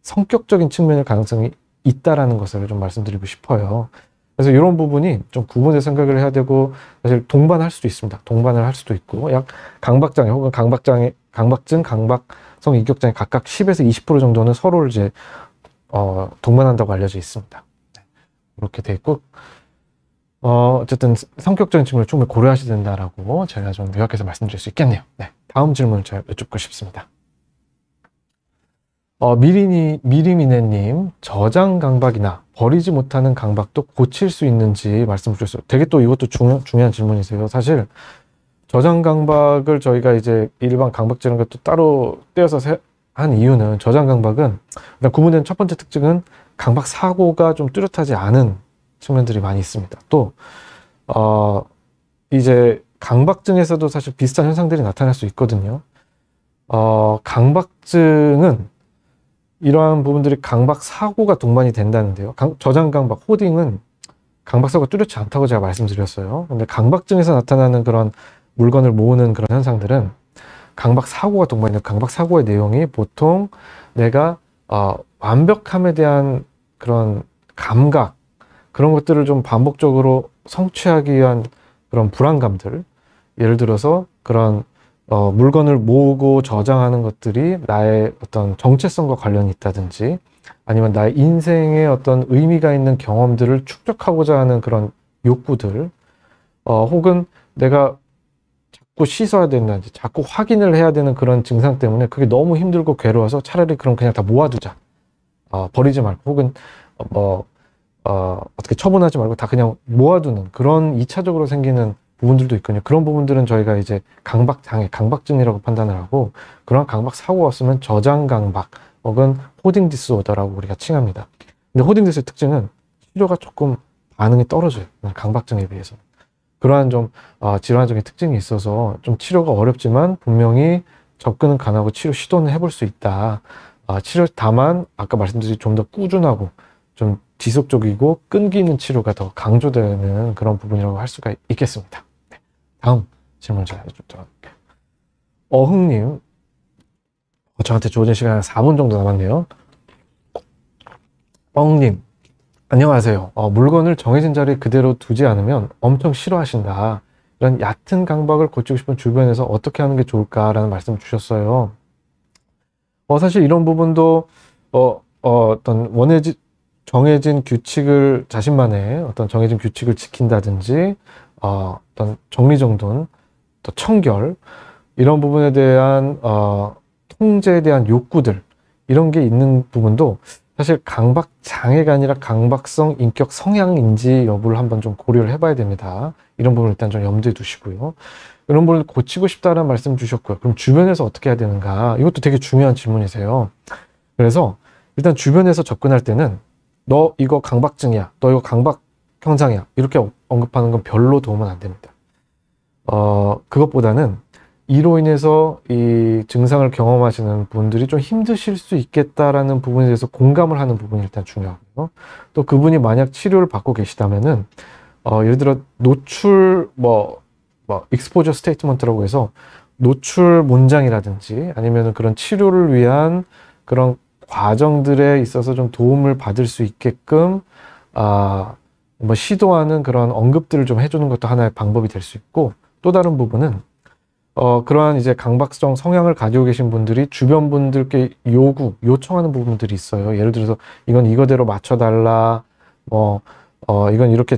성격적인 측면의 가능성이 있다라는 것을 좀 말씀드리고 싶어요. 그래서 이런 부분이 좀 구분해서 생각을 해야 되고 사실 동반할 수도 있습니다. 동반을 할 수도 있고 약 강박장애 혹은 강박증, 강박성 인격장애 각각 10에서 20% 정도는 서로를 이제 동반한다고 알려져 있습니다. 이렇게 돼 있고 어쨌든 성격적인 측면을 충분히 고려하셔야 된다라고 제가 좀 요약해서 말씀드릴 수 있겠네요. 네, 다음 질문 제가 여쭙고 싶습니다. 미리미네님 저장 강박이나 버리지 못하는 강박도 고칠 수 있는지 말씀 주셨어요. 되게 또 이것도 중요한 질문이세요. 사실 저장 강박을 저희가 이제 일반 강박증이라는 것도 따로 떼어서 한 이유는 저장 강박은 일단 구분된 첫 번째 특징은 강박 사고가 좀 뚜렷하지 않은 측면들이 많이 있습니다. 또 이제 강박증에서도 사실 비슷한 현상들이 나타날 수 있거든요. 강박증은 이러한 부분들이 강박 사고가 동반이 된다는데요. 저장 강박, 호딩은 강박 사고가 뚜렷지 않다고 제가 말씀드렸어요. 근데 강박증에서 나타나는 그런 물건을 모으는 그런 현상들은 강박 사고가 동반이 되는 강박 사고의 내용이 보통 내가 완벽함에 대한 그런 감각 그런 것들을 좀 반복적으로 성취하기 위한 그런 불안감들 예를 들어서 그런 물건을 모으고 저장하는 것들이 나의 어떤 정체성과 관련이 있다든지 아니면 나의 인생의 어떤 의미가 있는 경험들을 축적하고자 하는 그런 욕구들 혹은 내가 자꾸 씻어야 된다든지 자꾸 확인을 해야 되는 그런 증상 때문에 그게 너무 힘들고 괴로워서 차라리 그럼 그냥 다 모아두자 버리지 말고 혹은 어떻게 처분하지 말고 다 그냥 모아두는 그런 2차적으로 생기는 부분들도 있거든요. 그런 부분들은 저희가 이제 강박 장애, 강박증이라고 판단을 하고 그런 강박 사고가 없으면 저장 강박 혹은 호딩 디스오더라고 우리가 칭합니다. 근데 호딩 디스의 특징은 치료가 조금 반응이 떨어져요. 강박증에 비해서. 그러한 좀 질환적인 특징이 있어서 좀 치료가 어렵지만 분명히 접근은 가능하고 치료 시도는 해볼 수 있다. 치료 다만 아까 말씀드린 좀 더 꾸준하고 좀 지속적이고 끈기 있는 치료가 더 강조되는 그런 부분이라고 할 수가 있겠습니다. 네. 다음 질문 제가 해주도록 할게요. 어흥님, 저한테 주어진 시간 4분 정도 남았네요. 뻥님, 안녕하세요. 물건을 정해진 자리에 그대로 두지 않으면 엄청 싫어하신다. 이런 얕은 강박을 고치고 싶은 주변에서 어떻게 하는 게 좋을까라는 말씀을 주셨어요. 사실 이런 부분도 어떤 정해진 규칙을 자신만의 어떤 정해진 규칙을 지킨다든지 어떤 정리정돈, 또 청결 이런 부분에 대한 통제에 대한 욕구들 이런 게 있는 부분도 사실 강박 장애가 아니라 강박성 인격 성향인지 여부를 한번 좀 고려를 해봐야 됩니다. 이런 부분을 일단 좀 염두에 두시고요. 이런 부분을 고치고 싶다는 말씀 주셨고요. 그럼 주변에서 어떻게 해야 되는가? 이것도 되게 중요한 질문이세요. 그래서 일단 주변에서 접근할 때는 너 이거 강박증이야. 너 이거 강박 현상이야. 이렇게 언급하는 건 별로 도움은 안 됩니다. 그것보다는 이로 인해서 이 증상을 경험하시는 분들이 좀 힘드실 수 있겠다라는 부분에 대해서 공감을 하는 부분이 일단 중요하고요. 또 그분이 만약 치료를 받고 계시다면은 예를 들어 노출 익스포저 스테이트먼트라고 해서 노출 문장이라든지 아니면 그런 치료를 위한 그런 과정들에 있어서 좀 도움을 받을 수 있게끔 시도하는 그런 언급들을 좀 해주는 것도 하나의 방법이 될 수 있고, 또 다른 부분은 그러한 이제 강박성 성향을 가지고 계신 분들이 주변 분들께 요청하는 부분들이 있어요. 예를 들어서 이건 이거대로 맞춰달라, 이건 이렇게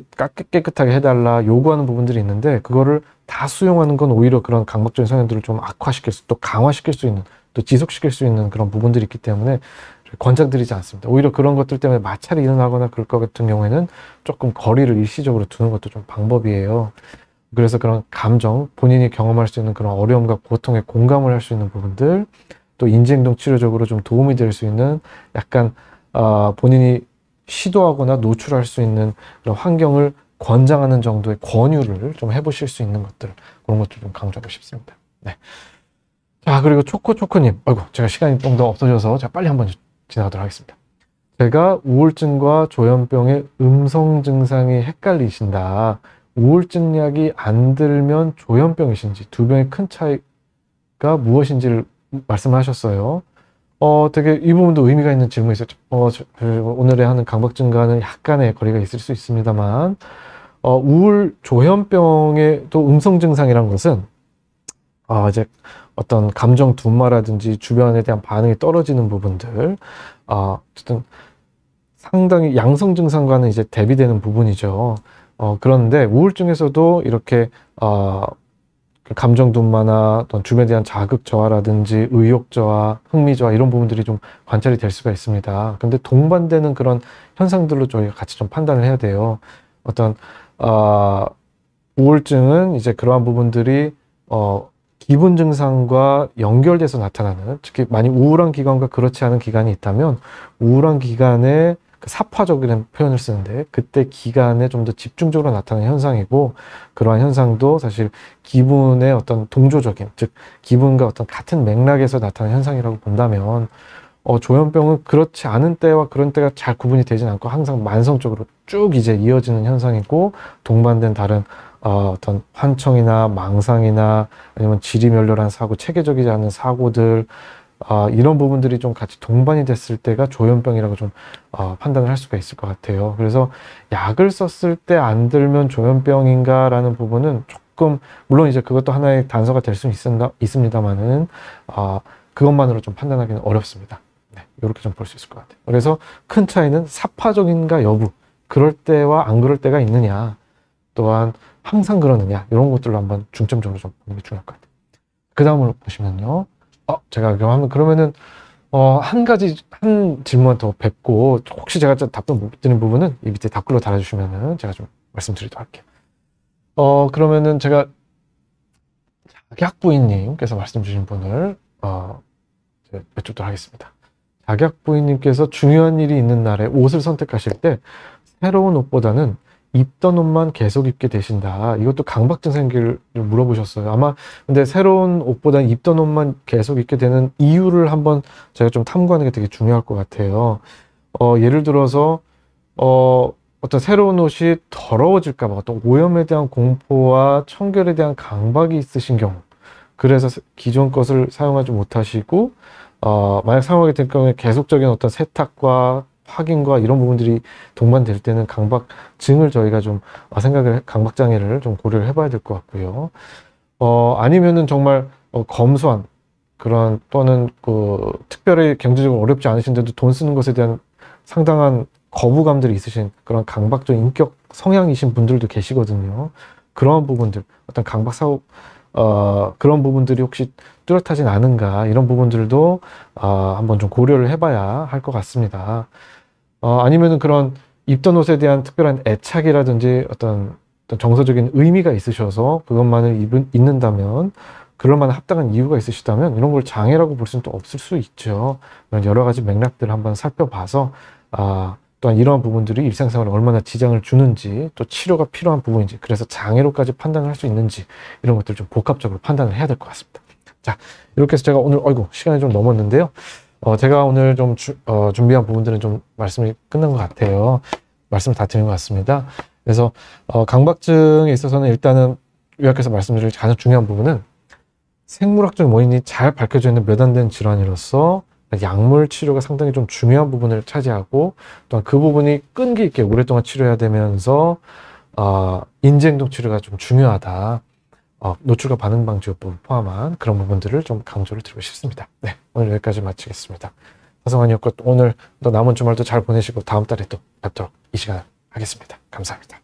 깨끗하게 해달라 요구하는 부분들이 있는데, 그거를 다 수용하는 건 오히려 그런 강박적인 성향들을 좀 또 강화시킬 수 있는, 또 지속시킬 수 있는 그런 부분들이 있기 때문에 권장드리지 않습니다. 오히려 그런 것들 때문에 마찰이 일어나거나 그럴 것 같은 경우에는 조금 거리를 일시적으로 두는 것도 좀 방법이에요. 그래서 그런 감정, 본인이 경험할 수 있는 그런 어려움과 고통에 공감을 할 수 있는 부분들, 또 인지행동 치료적으로 좀 도움이 될 수 있는 약간 본인이 시도하거나 노출할 수 있는 그런 환경을 권장하는 정도의 권유를 좀 해보실 수 있는 것들, 그런 것들 좀 강조하고 싶습니다. 네. 자, 그리고 초코초코님, 아이고, 제가 시간이 좀 더 없어져서 제가 빨리 한번 지나가도록 하겠습니다. 제가 우울증과 조현병의 음성 증상이 헷갈리신다. 우울증 약이 안 들면 조현병이신지 두 병의 큰 차이가 무엇인지를 말씀하셨어요. 되게 이 부분도 의미가 있는 질문이었죠. 오늘의 하는 강박증과는 약간의 거리가 있을 수 있습니다만, 조현병의 또 음성 증상이란 것은 이제 어떤 감정 둔마라든지 주변에 대한 반응이 떨어지는 부분들, 어쨌든 상당히 양성 증상과는 이제 대비되는 부분이죠. 그런데 우울증에서도 이렇게 감정 둔마나 어떤 주변에 대한 자극 저하라든지 의욕 저하, 흥미 저하 이런 부분들이 좀 관찰이 될 수가 있습니다. 근데 동반되는 그런 현상들로 저희가 같이 좀 판단을 해야 돼요. 어떤 우울증은 이제 그러한 부분들이 기분 증상과 연결돼서 나타나는, 특히 많이 우울한 기간과 그렇지 않은 기간이 있다면 우울한 기간에 그 사파적이라는 표현을 쓰는데, 그때 기간에 좀 더 집중적으로 나타나는 현상이고, 그러한 현상도 사실 기분의 어떤 동조적인, 즉 기분과 어떤 같은 맥락에서 나타나는 현상이라고 본다면, 조현병은 그렇지 않은 때와 그런 때가 잘 구분이 되진 않고 항상 만성적으로 쭉 이제 이어지는 현상이고, 동반된 다른 어떤 환청이나 망상이나 아니면 지리멸렬한 사고, 체계적이지 않은 사고들, 이런 부분들이 좀 같이 동반이 됐을 때가 조현병이라고 좀 판단을 할 수가 있을 것 같아요. 그래서 약을 썼을 때 안 들면 조현병인가라는 부분은 조금, 물론 이제 그것도 하나의 단서가 될 수는 있습니다만은 그것만으로 좀 판단하기는 어렵습니다. 네, 이렇게 좀 볼 수 있을 것 같아요. 그래서 큰 차이는 사파적인가 여부, 그럴 때와 안 그럴 때가 있느냐, 또한 항상 그러느냐, 이런 것들로 한번 중점적으로 좀 보는 게 중요할 것 같아요. 그 다음으로 보시면요. 제가 그러면은 한 질문 더 뵙고, 혹시 제가 답변 못 드리는 부분은 이 밑에 답글로 달아주시면은 제가 좀 말씀드리도록 할게요. 그러면은 제가 작약부인님께서 말씀 주신 분을 여쭙도록 하겠습니다. 작약부인님께서 중요한 일이 있는 날에 옷을 선택하실 때 새로운 옷보다는 입던 옷만 계속 입게 되신다. 이것도 강박증 생기를 물어보셨어요. 아마 근데 새로운 옷보다는 입던 옷만 계속 입게 되는 이유를 한번 제가 좀 탐구하는 게 되게 중요할 것 같아요. 예를 들어서 어떤 새로운 옷이 더러워질까 봐 어떤 오염에 대한 공포와 청결에 대한 강박이 있으신 경우, 그래서 기존 것을 사용하지 못하시고 만약 사용하게 될 경우에 계속적인 어떤 세탁과 확인과 이런 부분들이 동반될 때는 강박증을 저희가 좀 강박장애를 좀 고려를 해봐야 될 것 같고요. 아니면은 정말 검소한 그런 또는 특별히 경제적으로 어렵지 않으신데도 돈 쓰는 것에 대한 상당한 거부감들이 있으신 그런 강박적 인격 성향이신 분들도 계시거든요. 그런 부분들, 어떤 강박 사업, 그런 부분들이 혹시 뚜렷하진 않은가, 이런 부분들도 한번 좀 고려를 해봐야 할 것 같습니다. 아니면은 그런 입던 옷에 대한 특별한 애착이라든지 어떤 정서적인 의미가 있으셔서 그것만을 입는다면, 그럴 만한 합당한 이유가 있으시다면 이런 걸 장애라고 볼 수는 또 없을 수 있죠. 여러 가지 맥락들을 한번 살펴봐서 또한 이러한 부분들이 일상생활에 얼마나 지장을 주는지, 또 치료가 필요한 부분인지, 그래서 장애로까지 판단을 할 수 있는지, 이런 것들 좀 복합적으로 판단을 해야 될 것 같습니다. 자, 이렇게 해서 제가 오늘 시간이 좀 넘었는데요. 제가 오늘 좀 준비한 부분들은 좀 말씀이 끝난 것 같아요. 말씀을 다 드린 것 같습니다. 그래서 강박증에 있어서는 일단은 요약해서 말씀드릴 가장 중요한 부분은 생물학적 원인이 잘 밝혀져 있는 몇 안 된 질환으로서 약물 치료가 상당히 좀 중요한 부분을 차지하고, 또한 그 부분이 끈기 있게 오랫동안 치료해야 되면서 인지행동 치료가 좀 중요하다. 노출과 반응 방지요법을 포함한 그런 부분들을 좀 강조를 드리고 싶습니다. 네, 오늘 여기까지 마치겠습니다. 사성환이었고, 오늘 또 남은 주말도 잘 보내시고 다음 달에 또 뵙도록 이 시간 하겠습니다. 감사합니다.